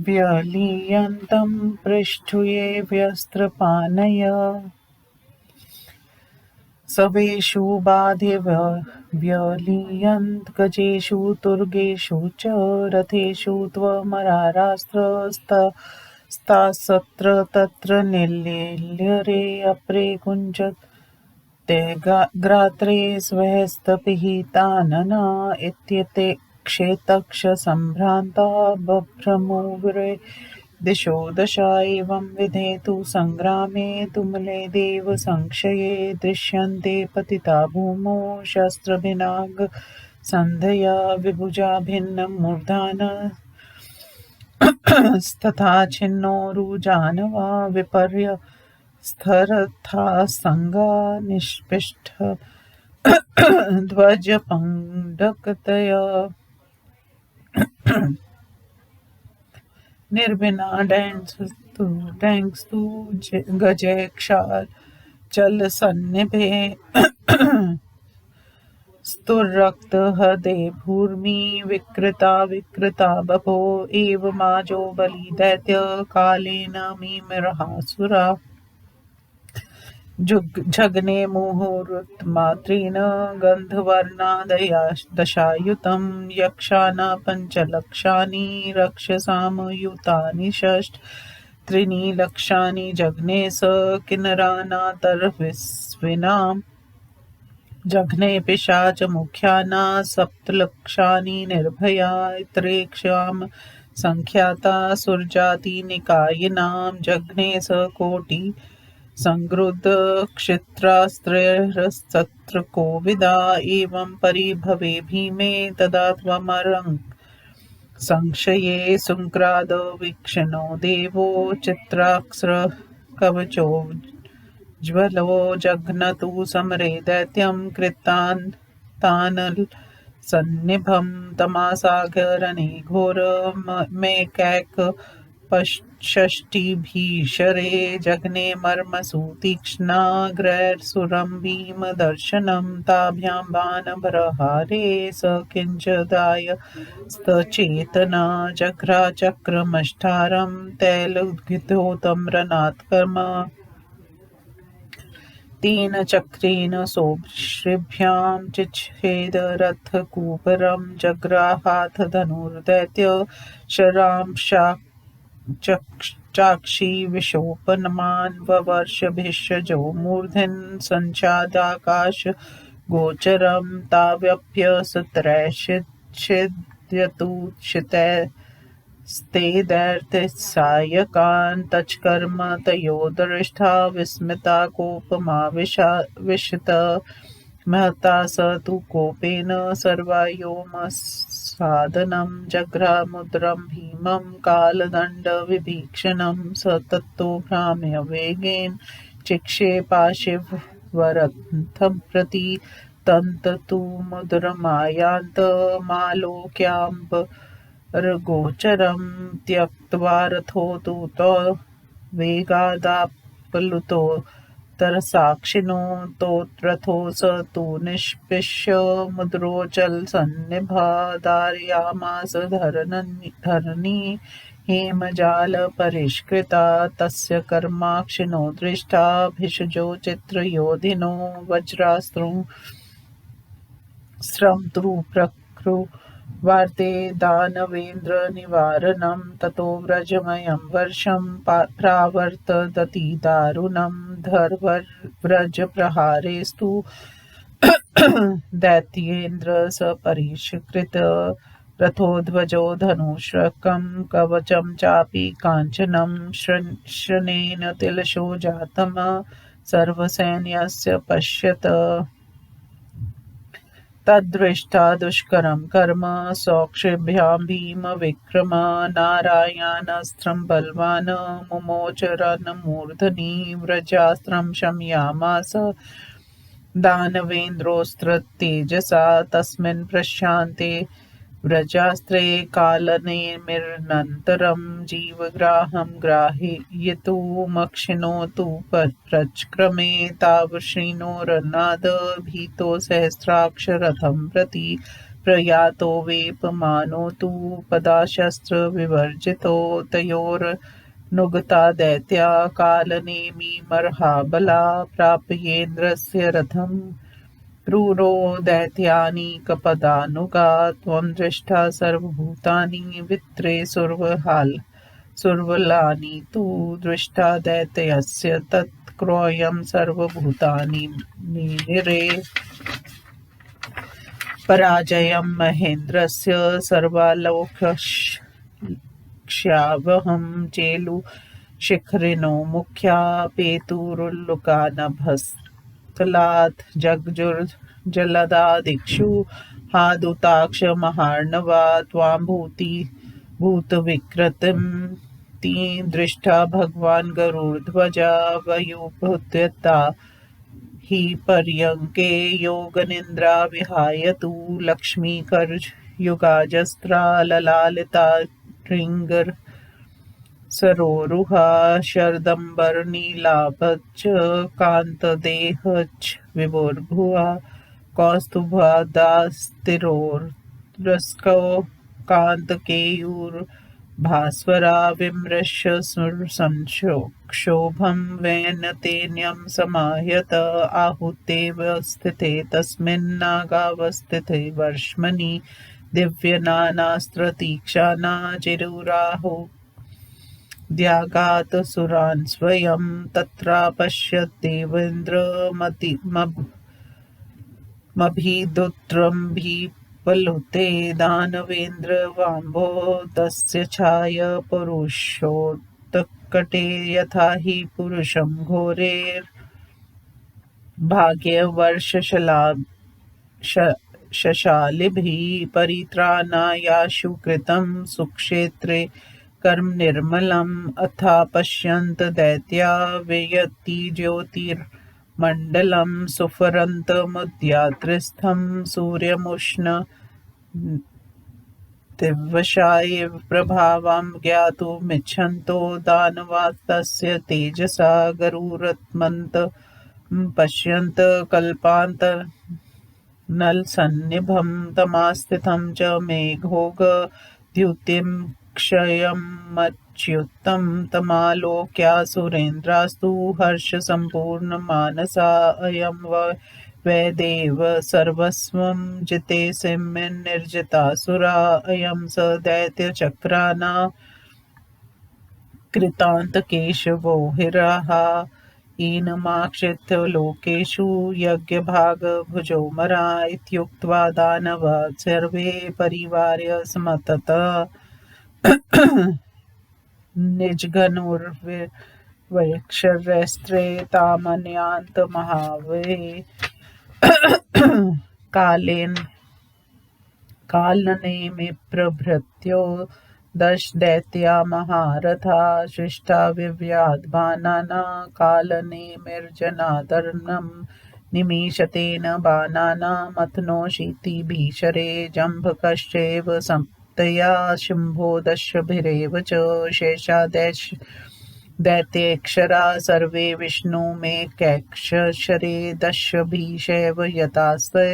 व्यलीयन्तं पृष्ठुये व्यस्त्रपानय सवेषु बाध्ये व्यलीयन्त गजेषु तुर्गेषु च रथेषु त्वमरारास्त्रस्तास्तत्र तत्र निलील्यरे अपरे कुञ्चत् ते ग्रात्रे स्वहस्तपिहितानना इत्येते क्षेतक्षसम्भ्रान्ता बभ्रमुग्रे दिशो दशा एवं विधेतु सङ्ग्रामे तुमुले देव संक्षये दृश्यन्ते पतिता भूमौ शस्त्रभिनाग सन्धया विभुजा भिन्नं मूर्धानस्तथा छिन्नोरुजानवा विपर्य स्थरथा संगा निष्पिष्ट ध्वजपङ्डकतया निर्भिना डैंस्तु गजैक्षाल चल सन्निभे स्तुरक्तहदे भूर्मि विकृता बभो एवमाजो बलि दैत्य कालेन मीमिर्हासुरा जघने मुहूर्तमात्रेण गन्धवर्णादशायुतं यक्षाना पञ्चलक्षानि रक्षसामयुतानि षष्ठ त्रीणि लक्षानि जघने स किन्नरानातर्विस्विनां जघने पिशाचमुख्याना सप्तलक्षानि निर्भया इतरेक्षां संख्याता सुरजातिनिकायिनां जघने स कोटि संगृद्ध क्षित्रास्त्रैस्तत्र कोविदा एवं परिभवे भीमे तदा त्वमरं संशये सुङ्क्रादवीक्षणो देवो चित्राक्षरः कवचोज्ज्वलो जघ्नतु समरे दैत्यं कृतान्तानलसन्निभं तमासागरणे घोरमेकैकपषष्टिभीषरे जघने मर्मसु तीक्ष्णाग्रैर्सुरं भीमदर्शनं ताभ्यां बाणप्रहारे स किञ्चिदाय स्तचेतना जघ्राचक्रमष्टारं तैलुद्गीतोतं रणात्कर्म तेन चक्रेण सौभृभ्यां चिच्छेद रथकूपरं जग्राहाथ धनुर्दैत्य चाक्षी विशोपनमान् ववर्षभिषजो मूर्धन् संचादाकाश गोचरं ताव्यप्यसत्रैषिध्यतु शितैस्ते दैत्यसायकान् तच्कर्म तयो दृष्टा विस्मिता कोपमाविशत महता स तु कोपेन सर्वायोमसादनं जघ्रामुद्रं भीमं कालदण्डविभीषणं स तत्तो भ्राम्य वेगेन चिक्षेपाशिवरथं प्रति तन्ततुमुद्रमायान्तमालोक्याम्बरगोचरं त्यक्त्वा रथो तु वेगादाप्लुतो तरसाक्षिणो तोत्रथो स तु निष्पिष्य मुद्रोचलसन्निभादारयामास धरणी हेमजालपरिष्कृता तस्य कर्माक्षिणो दृष्टा भिषजो चित्रयोधिनो वज्रास्त्रं स्रं तु वार्ते दानवेन्द्र निवारणं ततो व्रजमयं वर्षं प्रावर्तदति दारुणं व्रजप्रहारेस्तु दैत्येन्द्र सपरिष्कृत रथोध्वजो धनुष्कं कवचं चापि काञ्चनं शनेन तिलशो जातं सर्वसैन्यस्य पश्यत तद्दृष्ट्वा दुष्करं कर्म सौक्षिभ्यां भीमविक्रम नारायणास्त्रं बलवान् मुमोच रणमूर्धनि व्रजास्त्रं शमयामास दानवेन्द्रोऽस्त्रतेजसा तस्मिन् प्रशान्ते व्रजास्त्रे कालनेमिरनन्तरं जीवग्राहं ग्राहयितुमक्षिणोतु प्रचक्रमे तावृषीणोरनाद भीतो सहस्राक्षरथं प्रति प्रयातो वेपमानो तु पदाशस्त्रविवर्जितो तयोर्नुगता दैत्या कालनेमिमर्हाबला प्राप्येन्द्रस्य रथम् क्रूरो दैत्यानीकपदानुगा त्वं दृष्टा सर्वभूतानि वित्रे सुरवलानि तु दृष्टा दैत्यस्य तत्क्रोयं सर्वभूतानि निरे पराजयं महेन्द्रस्य सर्वालोक्यावहं चेलुशिखरिणो मुख्या पेतुरुल्लुकानभस्तलात् जगजुर्जलदादिक्षु हा दूताक्ष महार्णवा त्वां भूतविकृतिं ती दृष्टा भगवान् गरुड्ध्वजा वयोभृत्यता हि पर्यङ्के योगनिन्द्रा विहाय तु लक्ष्मीकरयुगाजस्त्रा ललालिता शृङ्गर् सरोरुहा शरदम्बरनीलाभश्च कान्तदेहश्च विभोर्भुवा कौस्तुभदास्तिरोर्रस्कौ कान्तकेयूरभास्वरा विमृश्य संक्षोभं वैनतेन्यं समाह्यत आहुतेव स्थिते तस्मिन्नागावस्थिते वर्ष्मणि दिव्यनानास्त्रतीक्ष्णा चिरुराहो द्यागात् सुरान् स्वयं तत्रापश्यद्देवेन्द्रमभिदुत्रमभिप्लुते दानवेन्द्रवाम्भो तस्य छाय पुरुषोत्कटे यथा हि पुरुषं घोरेर्भाग्यवर्षशशालिभिः परित्राणायाशु कृतं सुक्षेत्रे कर्म निर्मलम् अथा पश्यन्त दैत्या व्ययति ज्योतिर्मण्डलं सुफरन्तमुद्यात्रिस्थं सूर्यमुष्ण दिवसाय प्रभावं ज्ञातुमिच्छन्तो दानवास्तस्य तेजसा गरुरत्मन्त पश्यन्त कल्पान्तनलसन्निभं तमास्थितं च मेघोग द्युतिं क्षयमच्युतं तमालोक्यासुरेन्द्रास्तु हर्षसम्पूर्णमानसा अयं वैदेव सर्वस्वं जिते सिंहन्निर्जितासुरा अयं स दैत्यचक्राना कृतान्तकेशवोहिरः हीनमाक्षिप्य लोकेषु यज्ञभागभुजो मरा इत्युक्त्वा दानवाः सर्वे परिवार्य समततः निजघनुर्विवक्षस्त्रे तामन्यान्तमहावये कालनेमिप्रभृत्यो दश दैत्या महारथा शिष्टा विव्याधबाणाना कालनेमिर्जनादर्नं निमीषतेन बाणानामथनोषीति भीषरे जम्भकश्चैव सप्तया शम्भो दशभिरेव च शेषा दैत्येक्षरा सर्वे विष्णुमेकैक्षरे दशभिषैव यथास्ते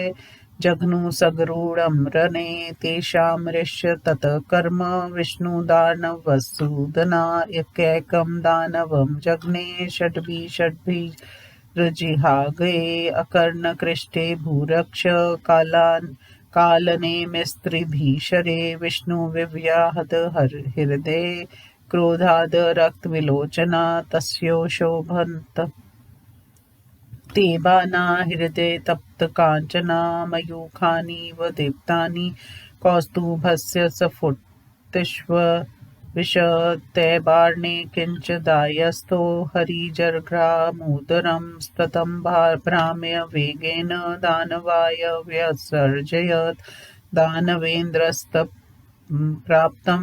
जघ्नु सगरुडं रणे तेषामृश्य ततः कर्म विष्णुदानवसूदना एकैकं दानवं जज्ञे षड्भिर्जिहागे अकर्णकृष्टे भूरक्ष कालनेमिस्त्रिभिषरे विष्णुविव्याहत हृदये क्रोधाद् रक्तविलोचना तस्योशोभन्त ते बाणा हृदये तप्तकाञ्चना मयूखानीव दीप्तानि कौस्तुभस्य सफुटिष्वविशतैर्बाणे किञ्चिदायस्थो हरिजर्ग्रामोदरं स्ततं भ्राम्य वेगेन दानवाय व्यसर्जयत् दानवेन्द्रस्तप्राप्तं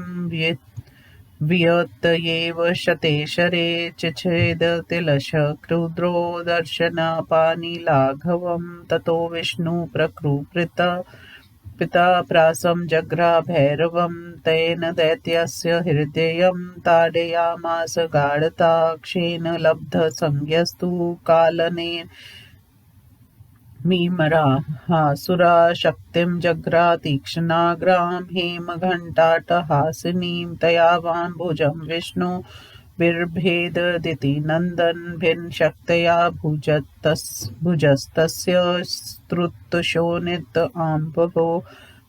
वियत्येव शतेशरे चिच्छेदतिलशक्रुद्रो दर्शनापानिलाघवं ततो विष्णुप्रकृपिता पिता प्रासं जग्राभैरवं तेन दैत्यस्य हृदयं ताडयामास गाढताक्षेण लब्धसंज्ञस्तु कालनेन मीमराहासुरा शक्तिं जग्रातीक्ष्णाग्रां हेमघण्टाटहासिनीं तयावान् भुजं विष्णु बिर्भेददिति नन्दन भिन्नशक्तया भुजस्तस्य स्तुतशोणित आम्भवो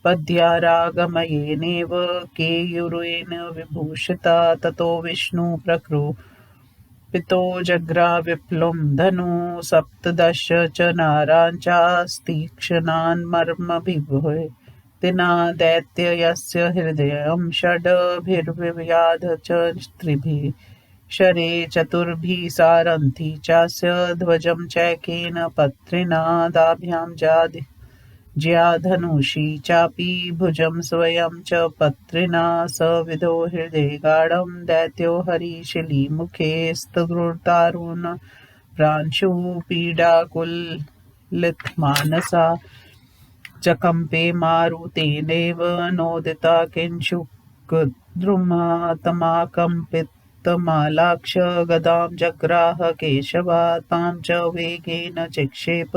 पद्यारागमयेनेव केयूरेण विभूषिता ततो विष्णु पितो जग्राविप्लुं धनु सप्तदश च नाराञ्चास्तीक्ष्णान् मर्मभिभूय तिना दैत्ययस्य हृदयं षड्भिर्विव्याध च त्रिभिः शरे चतुर्भिः सारन्ति चास्य ध्वजं चैकेन पत्रिणा दाभ्यां ज्याधनुषी चापि भुजं स्वयं च पत्रिणा सविदो हृदये गाढं दैत्यो हरिशिलीमुखे स्तुतारुण प्रांशु पीडाकुलितमानसा चकम्पे मारुतेनेव नोदिता किंशुकद्रुमातमाकम्पितमालाक्ष गदां जग्राह केशवा तां च वेगेन चिक्षेप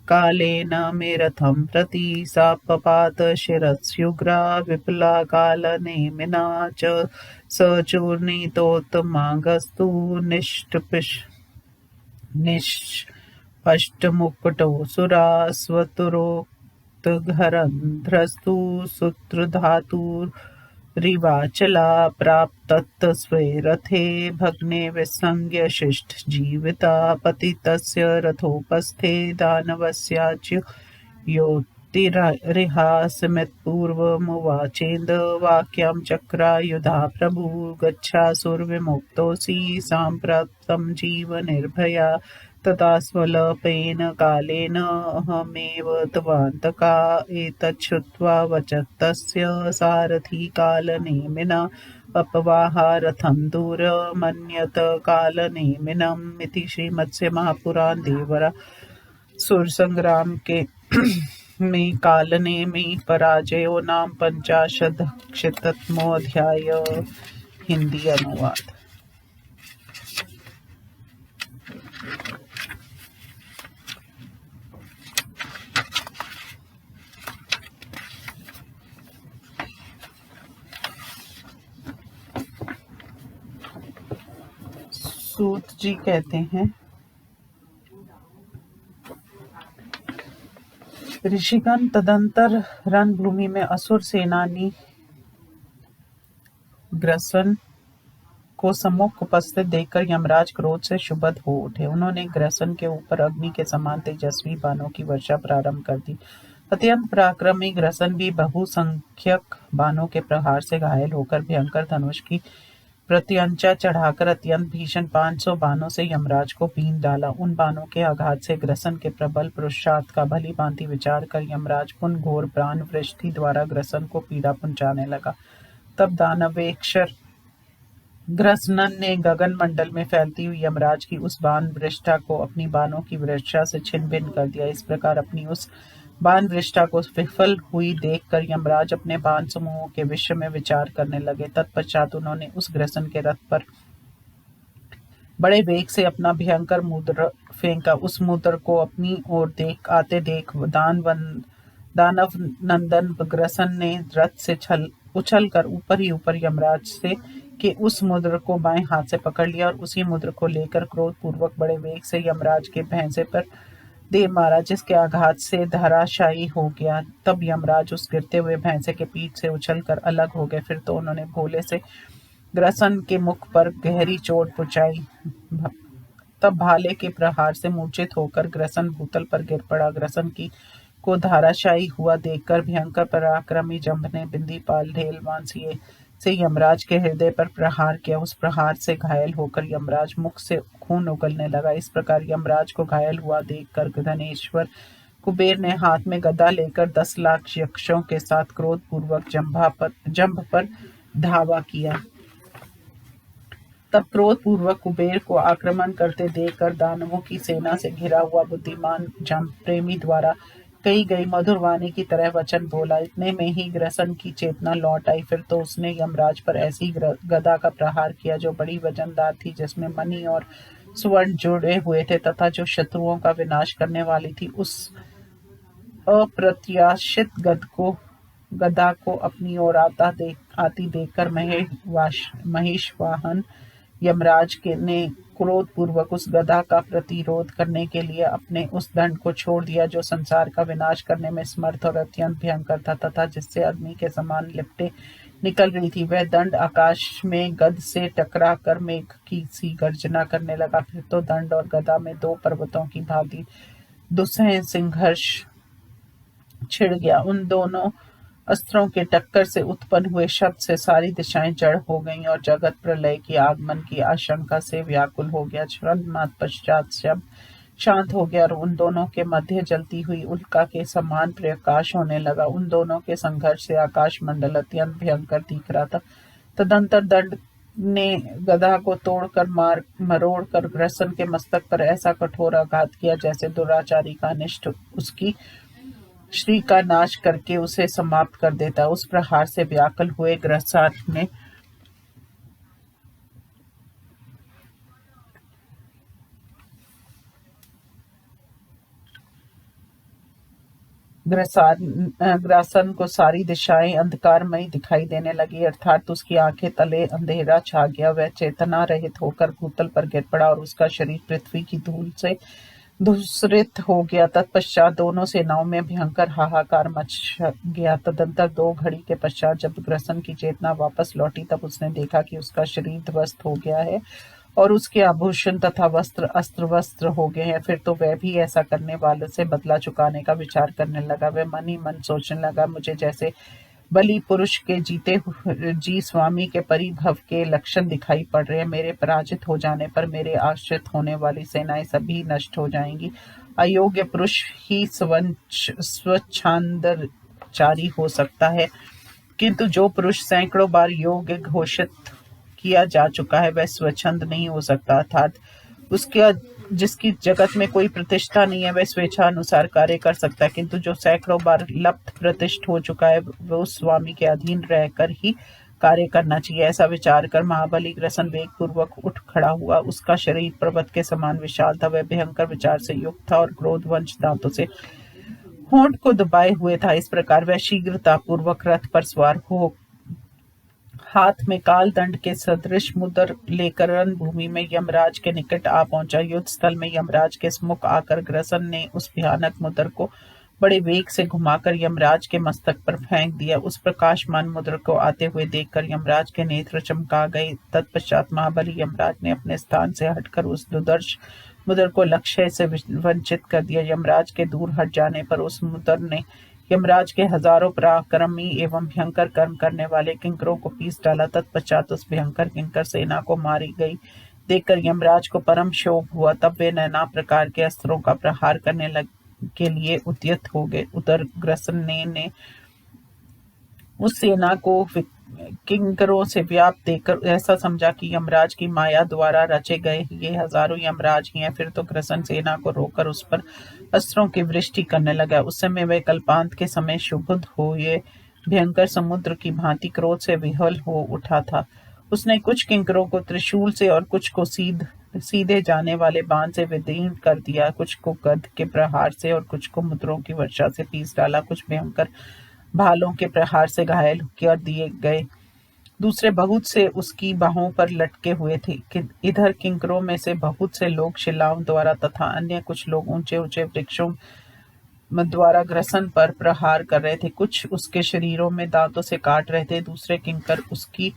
कालेन मेरथं प्रति सा पपात शिरस्युग्रा विपुला कालनेमिना च सचूर्णितोत्तमाङ्गस्तु निष्पष्टमुकुटोऽसुरा स्वतुरोक्तघरन्ध्रस्तु सूत्रधातुरिवाचला प्राप्तस्वे रथे भग्ने विसंज्ञ शिष्टजीविता पतितस्य रथोपस्थे दानवस्याच्युयोतिरिहासमित्पूर्वमुवाचेन्द्र वाक्यं चक्रायुधा प्रभु गच्छासुरविमुक्तोऽसि साम्प्रतं जीवनिर्भया तथा स्वल्पेन कालेन अहमेव त्वान्तका एतच्छ्रुत्वा वचस्तस्य सारथी कालनेमिना अपवाहारथं दूरमन्यत कालनेमिनम् इति श्रीमत्स्य महापुराण देवरासुर संग्राम के में कालनेमि पराजयो नाम 50 हिंदी अनुवाद। सूत जी कहते हैं, ऋषिगण तदंतर रणभूमि में असुर सेनानी ग्रसन को सम्मुख उपस्थित देखकर यमराज क्रोध से क्षुब्ध हो उठे। उन्होंने ग्रसन के ऊपर अग्नि के समान तेजस्वी बाणों की वर्षा प्रारंभ कर दी। अत्यंत पराक्रमी ग्रसन भी बहुसंख्यक बाणों के प्रहार से घायल होकर भयंकर धनुष की प्रत्यंचा चढ़ाकर अत्यंत भीषण 500 बाणों से यमराज को बीन डाला। उन बाणों के आघात से ग्रसन के प्रबल पुरुषार्थ का भली भांति विचार कर यमराज पुनः घोर प्राण वृष्टि द्वारा ग्रसन को पीड़ा पहुंचाने लगा। तब दानवेक्षर ग्रसनन ने गगन मंडल में फैलती हुई यमराज की उस बाण वृष्टा को अपनी बाणों की वर्षा से छिन्न भिन्न कर दिया। इस प्रकार अपनी उस बाण वृष्टा को विफल हुई देखकर यमराज अपने बाण समूहों के विषय में विचार करने लगे। तत्पश्चात उन्होंने उस ग्रसन के रथ पर बड़े वेग से अपना भयंकर मुद्र फेंका। उस मुद्र को अपनी ओर आते देख दानव नंदन ग्रसन ने रथ से उछल कर ऊपर ही ऊपर यमराज से के उस मुद्र को बाएं हाथ से पकड़ लिया और उसी मुद्र को लेकर क्रोध पूर्वक बड़े वेग से यमराज के भैंसे पर दे मारा, जिसके आघात से धराशायी हो गया। तब यमराज उस गिरते हुए भैंसे के पीठ से उछलकर अलग हो गए। फिर तो उन्होंने भोले से ग्रसन के मुख पर गहरी चोट पहुंचाई। तब भाले के प्रहार से मूर्छित होकर ग्रसन भूतल पर गिर पड़ा। ग्रसन की को धाराशायी हुआ देखकर भयंकर पराक्रमी जंभ ने बिंदीपाल ढेल मानसिए से यमराज के हृदय पर प्रहार किया। उस प्रहार से घायल होकर यमराज मुख से खून उगलने लगा। इस प्रकार यमराज को घायल हुआ देखकर धनेश्वर कुबेर ने हाथ में गदा लेकर 10 लाख यक्षों के साथ क्रोधपूर्वक जंभ पर धावा किया। तब क्रोधपूर्वक कुबेर को आक्रमण करते देखकर दानवों की सेना से घिरा हुआ बुद्धिमान जंभ प्रेमी द्वारा कही गई मधुर वाणी की तरह वचन बोला। इतने में ही ग्रसन की चेतना लौट आई। फिर तो उसने यमराज पर ऐसी गदा का प्रहार किया जो बड़ी वजनदार थी, जिसमें मणि और स्वर्ण जुड़े हुए थे तथा जो शत्रुओं का विनाश करने वाली थी। उस अप्रत्याशित गदा को अपनी ओर आती देखकर महेश वाहन यमराज ने क्रोधपूर्वक उस गदा का प्रतिरोध करने के लिए अपने उस दंड को छोड़ दिया, जो संसार का विनाश करने में समर्थ और अत्यंत भयंकर था तथा जिससे अग्नि के समान लिपटे निकल रही थी। वह दंड आकाश में गद से टकरा कर मेघ की सी गर्जना करने लगा। फिर तो दंड और गदा में 2 पर्वतों की भांति दुस्सह संघर्ष छिड़ गया। उन दोनों अस्त्रों के टक्कर से उत्पन्न हुए शब्द से सारी दिशाएं जड़ हो गईं और जगत प्रलय की आगमन की आशंका से व्याकुल हो गया। क्षण मात्र पश्चात शब्द शांत हो गया और उन दोनों के मध्य जलती हुई उल्का के समान प्रकाश होने लगा। उन दोनों के संघर्ष से आकाश मंडल अत्यंत भयंकर दिख रहा था। तदंतर दंड ने गदा को तोड़कर मरोड़ कर ग्रसन के मस्तक पर ऐसा कठोर आघात किया जैसे दुराचारी का अनिष्ट उसकी श्री का नाश करके उसे समाप्त कर देता। उस प्रहार से व्याकुल हुए ग्रसान ग्रासन को सारी दिशाएं अंधकारमयी दिखाई देने लगी, अर्थात उसकी आंखें तले अंधेरा छा गया। वह चेतना रहित होकर भूतल पर गिर पड़ा और उसका शरीर पृथ्वी की धूल से धूसरित हो गया। तत्पश्चात दोनों सेनाओं में भयंकर हाहाकार मच गया। तदंतर 2 घड़ी के पश्चात जब ग्रसन की चेतना वापस लौटी, तब उसने देखा कि उसका शरीर ध्वस्त हो गया है और उसके आभूषण तथा वस्त्र अस्त्र वस्त्र हो गए हैं। फिर तो वह भी ऐसा करने वाले से बदला चुकाने का विचार करने लगा। वह मन ही मन सोचने लगा, मुझे जैसे बलि पुरुष के जी स्वामी के परिभव के लक्षण दिखाई पड़ रहे हैं। मेरे पराजित हो जाने पर मेरे आश्रित होने वाली सेनाएं सभी नष्ट हो जाएंगी। अयोग्य पुरुष ही स्वच्छांदचारी हो सकता है, किंतु जो पुरुष सैकड़ों बार योग्य घोषित किया जा चुका है वह स्वच्छंद नहीं हो सकता, अर्थात उसके जिसकी जगत में कोई प्रतिष्ठा नहीं है वह स्वेच्छा अनुसार कार्य कर सकता है, किंतु जो सैकड़ों बार लप्त प्रतिष्ठ हो चुका है वह उस स्वामी के अधीन रहकर ही कार्य करना चाहिए। ऐसा विचार कर महाबली ग्रसन वेग पूर्वक उठ खड़ा हुआ। उसका शरीर पर्वत के समान विशाल था। वह भयंकर विचार से युक्त था और क्रोधवंश दांतों से होंठ को दबाए हुए था। इस प्रकार वह शीघ्रता पूर्वक रथ पर सवार हो हाथ में काल दंड के सदृश मुद्र लेकर रणभूमि में यमराज के निकट आ पहुंचा। युद्ध स्थल में यमराज के सम्मुख आकर ग्रसन ने उस भयानक मुद्र को बड़े वेग से घुमाकर यमराज के मस्तक पर फेंक दिया। उस प्रकाशमान मुद्र को आते हुए देखकर यमराज के नेत्र चमका गए। तत्पश्चात महाबली यमराज ने अपने स्थान से हटकर उस दुर्धर्ष मुद्र को लक्ष्य से वंचित कर दिया। यमराज के दूर हट जाने पर उस मुद्र ने यमराज के हजारों पराक्रमी एवं भयंकर कर्म करने वाले किंकरों को पीस डाला। तत्पश्चात उस भयंकर किंकर सेना को मारी गई देखकर यमराज को परम शोक हुआ। तब वे नाना प्रकार के अस्त्रों का प्रहार करने के लिए उद्यत हो गए। उधर ग्रसन ने उस सेना को किंकरों से व्याप्त देखकर ऐसा समझा कि यमराज की माया द्वारा रचे गए ये हजारों यमराज ही हैं। फिर तो ग्रसन सेना को रोककर उस पर अस्त्रों की वृष्टि करने लगा। उस समय वह कल्पांत के समय शुभुद हुए भयंकर समुद्र की भांति क्रोध से विह्वल हो उठा था। उसने कुछ किंकरों को त्रिशूल से और कुछ को सीधे जाने वाले बाण से विदीर्ण कर दिया, कुछ को गद के प्रहार से और कुछ को मुद्रों की वर्षा से पीस डाला। कुछ भयंकर भालों के प्रहार से घायल कर दिए गए। दूसरे बहुत से उसकी बाहों पर लटके हुए थे। इधर किंकरों में से बहुत से लोग शिलाओं द्वारा तथा अन्य कुछ लोग ऊंचे ऊंचे वृक्षों द्वारा ग्रसन पर प्रहार कर रहे थे। कुछ उसके शरीरों में दांतों से काट रहे थे, दूसरे किंकर उसकी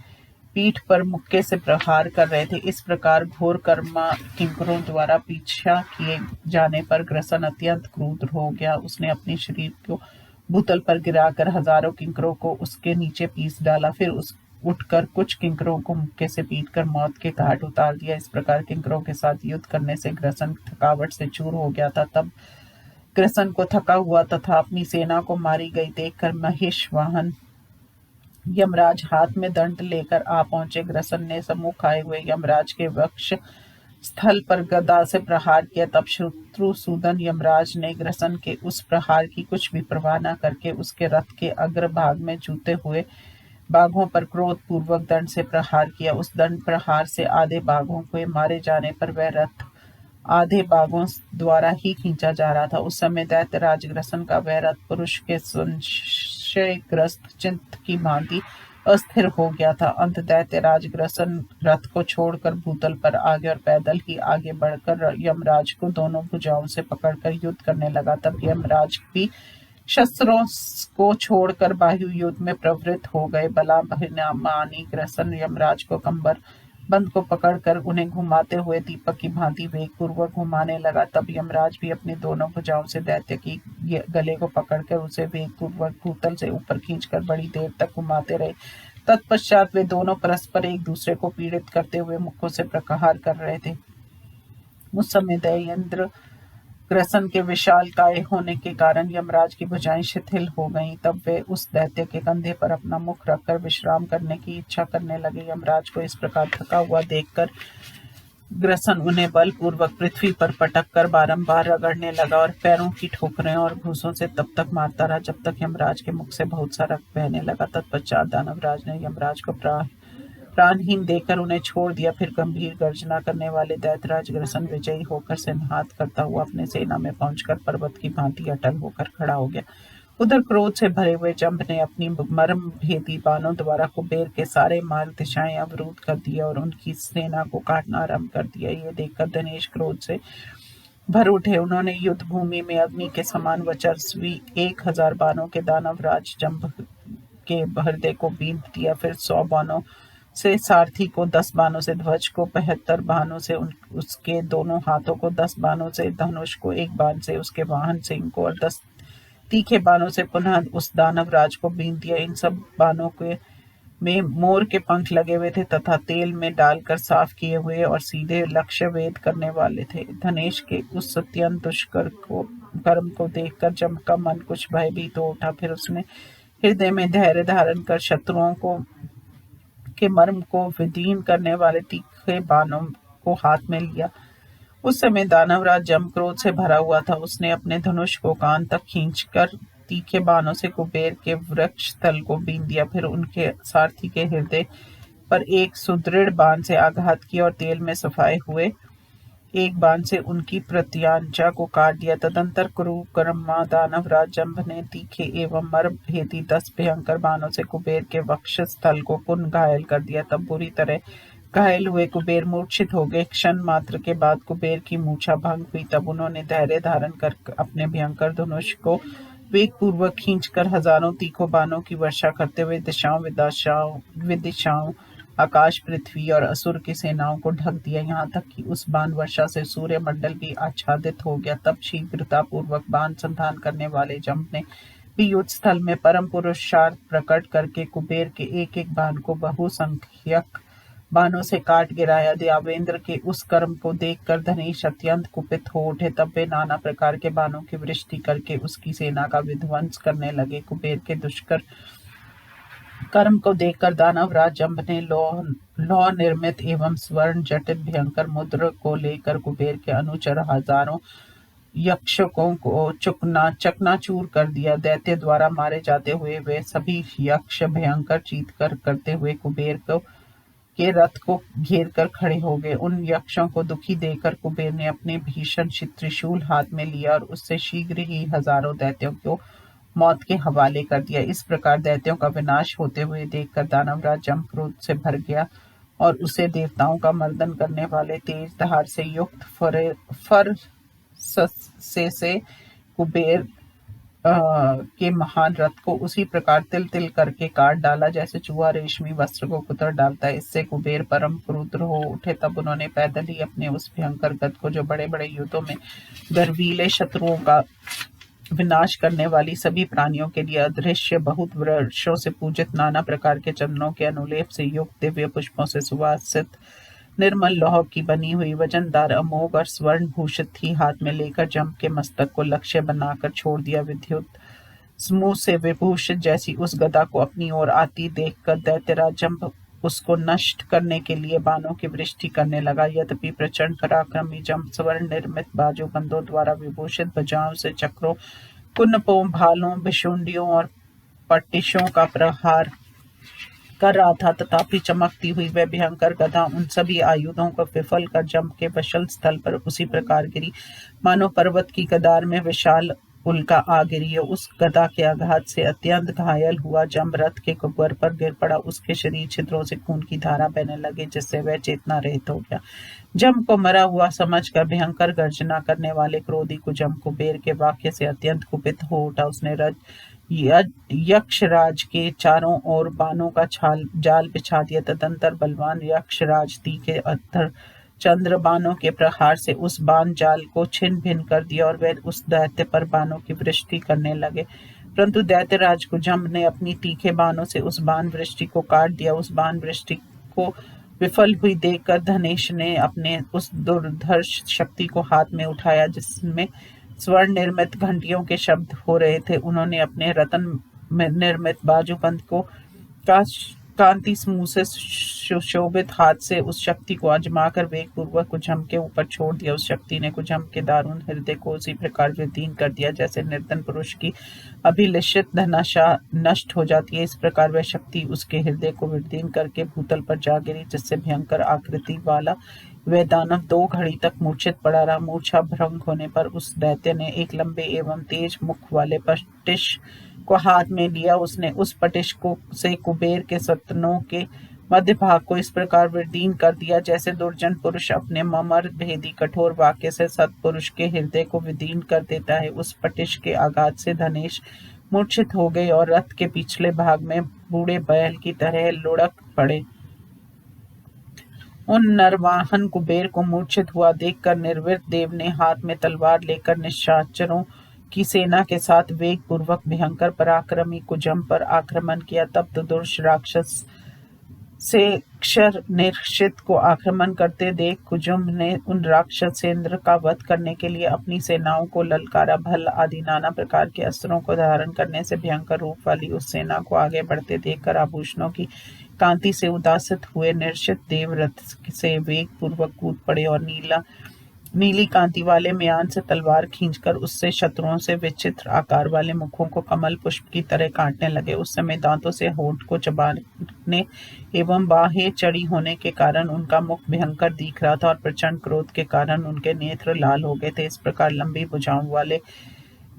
पीठ पर मुक्के से प्रहार कर रहे थे। इस प्रकार घोर कर्मा किंकरों द्वारा पीछा किए जाने पर ग्रसन अत्यंत क्रुद्ध हो गया। उसने अपने शरीर को भूतल पर गिराकर हजारों किंकरों को उसके नीचे पीस डाला। फिर उस उठकर कुछ किंकरों को मुक्के से पीटकर मौत के घाट उतार दिया। इस प्रकार किंकरों के साथ युद्ध करने से ग्रसन थकावट से चूर हो गया था। तब ग्रसन को थका हुआ तथा अपनी सेना को मारी गई देखकर महेश वाहन यमराज हाथ में दंड लेकर आ पहुंचे। ग्रसन ने सम्मुख आए हुए यमराज के वक्ष स्थल पर गदा से प्रहार किया। तब शत्रुसूदन यमराज ने ग्रसन के उस प्रहार की कुछ भी परवाह न करके उसके रथ के अग्रभाग में जूते हुए बाघों पर क्रोध पूर्वक दंड से प्रहार किया। उस दंड प्रहार से आधे बाघों के मारे जाने पर वह रथ आधे बाघों द्वारा ही खींचा जा रहा था। उस समय दैत्यराज ग्रसन का वह रथ पुरुष के संशयग्रस्त चित्त की भांति अस्थिर हो गया था। अंत दैत्यराज ग्रसन रथ को छोड़कर भूतल पर आ गया और पैदल ही आगे बढ़कर यमराज को दोनों भुजाओं से पकड़कर युद्ध करने लगा। तब यमराज भी शस्त्रों को छोड़कर बाहु युद्ध में प्रवृत्त हो गए। बलाभिमानी ग्रसन यमराज को कंबर बंद को पकड़कर उन्हें घुमाते हुए दीपक की भांति वेगपूर्वक घुमाने लगा। तब यमराज भी अपनी दोनों भुजाओं से दैत्य की गले को पकड़कर उसे वेगपूर्वक भूतल से ऊपर खींचकर बड़ी देर तक घुमाते रहे। तत्पश्चात वे दोनों परस्पर एक दूसरे को पीड़ित करते हुए मुक्कों से प्रहार कर रहे थे। उस समय दैत्येंद्र ग्रसन के विशालकाय होने के कारण यमराज की भुजाएं शिथिल हो गईं। तब वे उस दैत्य के कंधे पर अपना मुख रखकर विश्राम करने की इच्छा करने लगे। यमराज को इस प्रकार थका हुआ देखकर ग्रसन उन्हें बलपूर्वक पृथ्वी पर पटक कर बारंबार रगड़ने लगा और पैरों की ठोकरें और घूंसों से तब तक मारता रहा जब तक यमराज के मुख से बहुत सा रक्त बहने लगा। तत्पश्चात दानवराज ने यमराज को प्राणहीन देकर उन्हें छोड़ दिया। फिर गंभीर गर्जना करने वाले दैत्यराज ग्रसन विजयी होकर सिंहात करता हुआ अपने सेना में पहुंचकर पर्वत की भांति अटल होकर खड़ा हो गया। उधर क्रोध से भरे हुए जंभ ने अपनी मर्म भेदी बाणों द्वारा कुबेर के सारे मार्ग दिशाएं अवरुद्ध कर दिया और उनकी सेना को काटना आरंभ कर दिया। ये देखकर धनेश क्रोध से भर उठे। उन्होंने युद्ध भूमि में अग्नि के समान वर्चस्वी 1000 बाणों के दानवराज जंभ के हृदय को बींध दिया। फिर 100 बाणों से सारथी को, 10 बाणों से ध्वज को, 75 बाणों से उसके दोनों हाथों को, 10 बाणों से धनुष को, 1 बाण से उसके वाहन सिंह को और 10 तीखे बाणों से पुनः उस दानवराज को बींध दिया। इन सब बाणों के में मोर के पंख लगे हुए थे तथा तेल में डालकर साफ किए हुए और सीधे लक्ष्य वेद करने वाले थे। धनेश के उस अत्यंत दुष्कर कर्म को देखकर जंभ का मन कुछ भयभीत हो उठा। फिर उसने हृदय में धैर्य धारण कर शत्रुओं के मर्म को विदीन करने वाले तीखे बाणों को हाथ में लिया। उस समय दानवराज जंभ क्रोध से भरा हुआ था। उसने अपने धनुष को कान तक खींचकर तीखे बाणों से कुबेर के वृक्ष तल को बीन दिया। फिर उनके सारथी के हृदय पर एक सुदृढ़ बाण से आघात किया और तेल में सफाए हुए एक बाण से उनकी प्रत्यांचा को काट दिया। तदंतर कुरुकर्मा दानवराज जंभ ने तीखे एवं मर्म भेदी 10 भयंकर बाणों से कुबेर के वक्ष स्थल को पुनः घायल कर दिया। तब बुरी तरह घायल हुए कुबेर मूर्छित हो गए। क्षण मात्र के बाद कुबेर की मूर्छा भंग हुई। तब उन्होंने धैर्य धारण कर अपने भयंकर धनुष को वेगपूर्वक खींचकर हजारों तीखों बाणों की वर्षा करते हुए विदिशाओं आकाश, पृथ्वी और असुर की सेनाओं को ढक दिया। यहाँ तक कि उस बाण वर्षा से सूर्य मंडल भी आच्छादित हो गया। तब शीघ्रता पूर्वक बाण संधान करने वाले जंभ ने भी युद्ध स्थल में परम पुरुषार्थ प्रकट करके कुबेर के एक एक बाण को बहुसंख्यक बाणों से काट गिराया। देवेंद्र के उस कर्म को देखकर धनेश अत्यंत कुपित हो उठे। तब वे नाना प्रकार के बाणों की वृष्टि करके उसकी सेना का विध्वंस करने लगे। कुबेर के दुष्कर कर्म को देखकर दानवराज जंभ ने लौह निर्मित एवं स्वर्ण जटित भयंकर मुद्र को लेकर कुबेर के अनुचर हजारों यक्षकों को चकनाचूर कर दिया। दैत्य द्वारा मारे जाते हुए वे सभी यक्ष भयंकर चीत्कार करते हुए कुबेर के रथ को घेर कर खड़े हो गए। उन यक्षों को दुखी देकर कुबेर ने अपने भीषण त्रिशूल हाथ में लिया और उससे शीघ्र ही हजारों दैत्यों को मौत के हवाले कर दिया। इस प्रकार दैत्यों का विनाश होते हुए देखकर दानवराज जंप क्रोध से भर गया और उसे देवताओं का मर्दन करने वाले तेज धार से युक्त फर से कुबेर के महान रथ को उसी प्रकार तिल तिल करके काट डाला जैसे चूहा रेशमी वस्त्र को कुतर डालता है। इससे कुबेर परम क्रुद्ध हो उठे। तब उन्होंने पैदल ही अपने उस भयंकर गद को, जो बड़े बड़े युद्धों में गर्वीले शत्रुओं का विनाश करने वाली सभी प्राणियों के लिए अदृश्य बहुत वर्षों से पूजित नाना प्रकार के चंदनों के अनुलेप से युक्त दिव्य पुष्पों से सुवासित निर्मल लौह की बनी हुई वजनदार अमोघ और स्वर्ण भूषित थी, हाथ में लेकर जंप के मस्तक को लक्ष्य बनाकर छोड़ दिया। विद्युत समूह से विभूषित जैसी उस गदा को अपनी ओर आती देखकर दैत्यराज जंप उसको नष्ट करने के लिए बाणों की वृष्टि करने लगा। यद्यपि प्रचंड पराक्रमी जंप स्वर्ण निर्मित बाजूबंदों द्वारा विभूषित भुजाओं से चक्रों, कुन्नपों, भालों, भिशुंडियों और पट्टिशों का प्रहार कर रहा था, तथापि चमकती हुई वह भयंकर गदा उन सभी आयुधों को विफल कर जंप के वशल स्थल पर उसी प्रकार गिरी मानो पर्वत की कदार में विशाल उल्का आ गिरी। उस गदा के आघात से अत्यंत घायल हुआ जंप रथ के कुबर पर गिर पड़ा। उसके शरीर छिद्रों से खून की धारा बहने लगी, जिससे वह चेतना रहित हो गया। जंप को मरा हुआ समझकर भयंकर गर्जना करने वाले क्रोधी कुजम कुबेर के वाक्य से अत्यंत कुपित हो उठा। उसने यक्षराज के चारों ओर बाणों का जाल बिछा दिया। तदंतर बलवान यक्षराज तीखे अत्तर चंद्र बाणों के प्रहार से उस बाण जाल को छिन्न भिन्न कर दिया और वह उस दैत्य पर बाणों की वृष्टि करने लगे। परंतु दैत्यराज कुजम्ब ने अपनी तीखे बाणों से उस बाण वृष्टि को काट दिया। उस बाण वृष्टि को विफल हुई देखकर धनेश ने अपने उस दुर्धर्ष शक्ति को हाथ में उठाया, जिसमें स्वर्ण निर्मित घंटियों के शब्द हो रहे थे। उन्होंने अपने रत्न निर्मित बाजूबंद को कांति समूह से सुशोभित हाथ से उस शक्ति को आजमाकर वेगपूर्वक कुजम्ब के ऊपर छोड़ दिया। उस शक्ति ने कुजम्ब के दारुण हृदय को उसी प्रकार विदीर्ण कर दिया जैसे निर्धन पुरुष की अभिलषित धनाशा नष्ट हो जाती है। इस प्रकार वह शक्ति उसके हृदय को विदीर्ण करके भूतल पर जा गिरी, जिससे भयंकर आकृति वाला वह दानव 2 घड़ी तक मूर्छित पड़ा रहा। मूर्छा भंग होने पर उस दैत्य ने एक लंबे एवं तेज मुख वाले पटिश को हाथ में लिया। उसने उस पटिश को से कुबेर के सतनों के मध्य भाग को इस प्रकार विदीर्ण कर दिया जैसे दुर्जन पुरुष अपने ममर भेदी कठोर वाक्य से सत्पुरुष के हृदय को विदीर्ण कर देता है। उस पटिश के आघात से धनेश मूर्छित हो गए और रथ के पिछले भाग में बूढ़े बैल की तरह लुढ़क पड़े। उन नरवाहन कुबेर को मूर्छित हुआ देखकर निर्वृत्त देव ने हाथ में तलवार लेकर निशाचरों की सेना के साथ वेग पूर्वक भयंकर पराक्रमी कुजम्ब पर आक्रमण किया। तब तो दुर्श राक्षस से क्षर निश्चित को आक्रमण करते देख कुजम्ब ने उन राक्षसेंद्र का वध करने के लिए अपनी सेनाओं को ललकारा। भल आदि नाना प्रकार के अस्त्रों को धारण करने से भयंकर रूप वाली उस सेना को आगे बढ़ते देखकर आभूषणों की कांति से उदासित हुए निर्षित देव रथ से वेग पूर्वक कूद पड़े और नीली कांति वाले म्यान से तलवार खींचकर उससे शत्रुओं से विचित्र आकार वाले मुखों को कमल पुष्प की तरह काटने लगे। उस समय दांतों से होंठ को चबाने एवं बाहें चढ़ी होने के कारण उनका मुख भयंकर दिख रहा था और प्रचंड क्रोध के कारण उनके नेत्र लाल हो गए थे। इस प्रकार लंबी भुजाओं वाले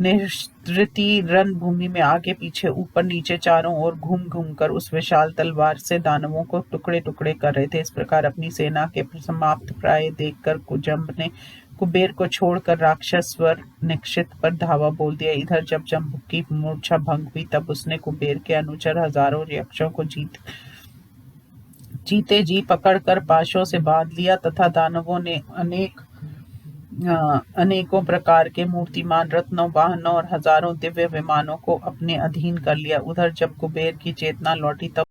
निस्तृती रणभूमि में आगे पीछे ऊपर नीचे चारों ओर घूम घूम कर उस विशाल तलवार से दानवों को टुकड़े टुकड़े कर रहे थे। इस प्रकार अपनी सेना के समाप्त प्राय देखकर कुजम्ब ने कुबेर को छोड़कर राक्षसवर निश्चित पर धावा बोल दिया। इधर जब जम्बू की मूर्छा भंग हुई तब उसने कुबेर के अनुचर हजारों यक्षों को जीते जी पकड़कर पाशों से बांध लिया तथा दानवों ने अनेकों प्रकार के मूर्तिमान रत्नों, वाहनों और हजारों दिव्य विमानों को अपने अधीन कर लिया। उधर जब कुबेर की चेतना लौटी तब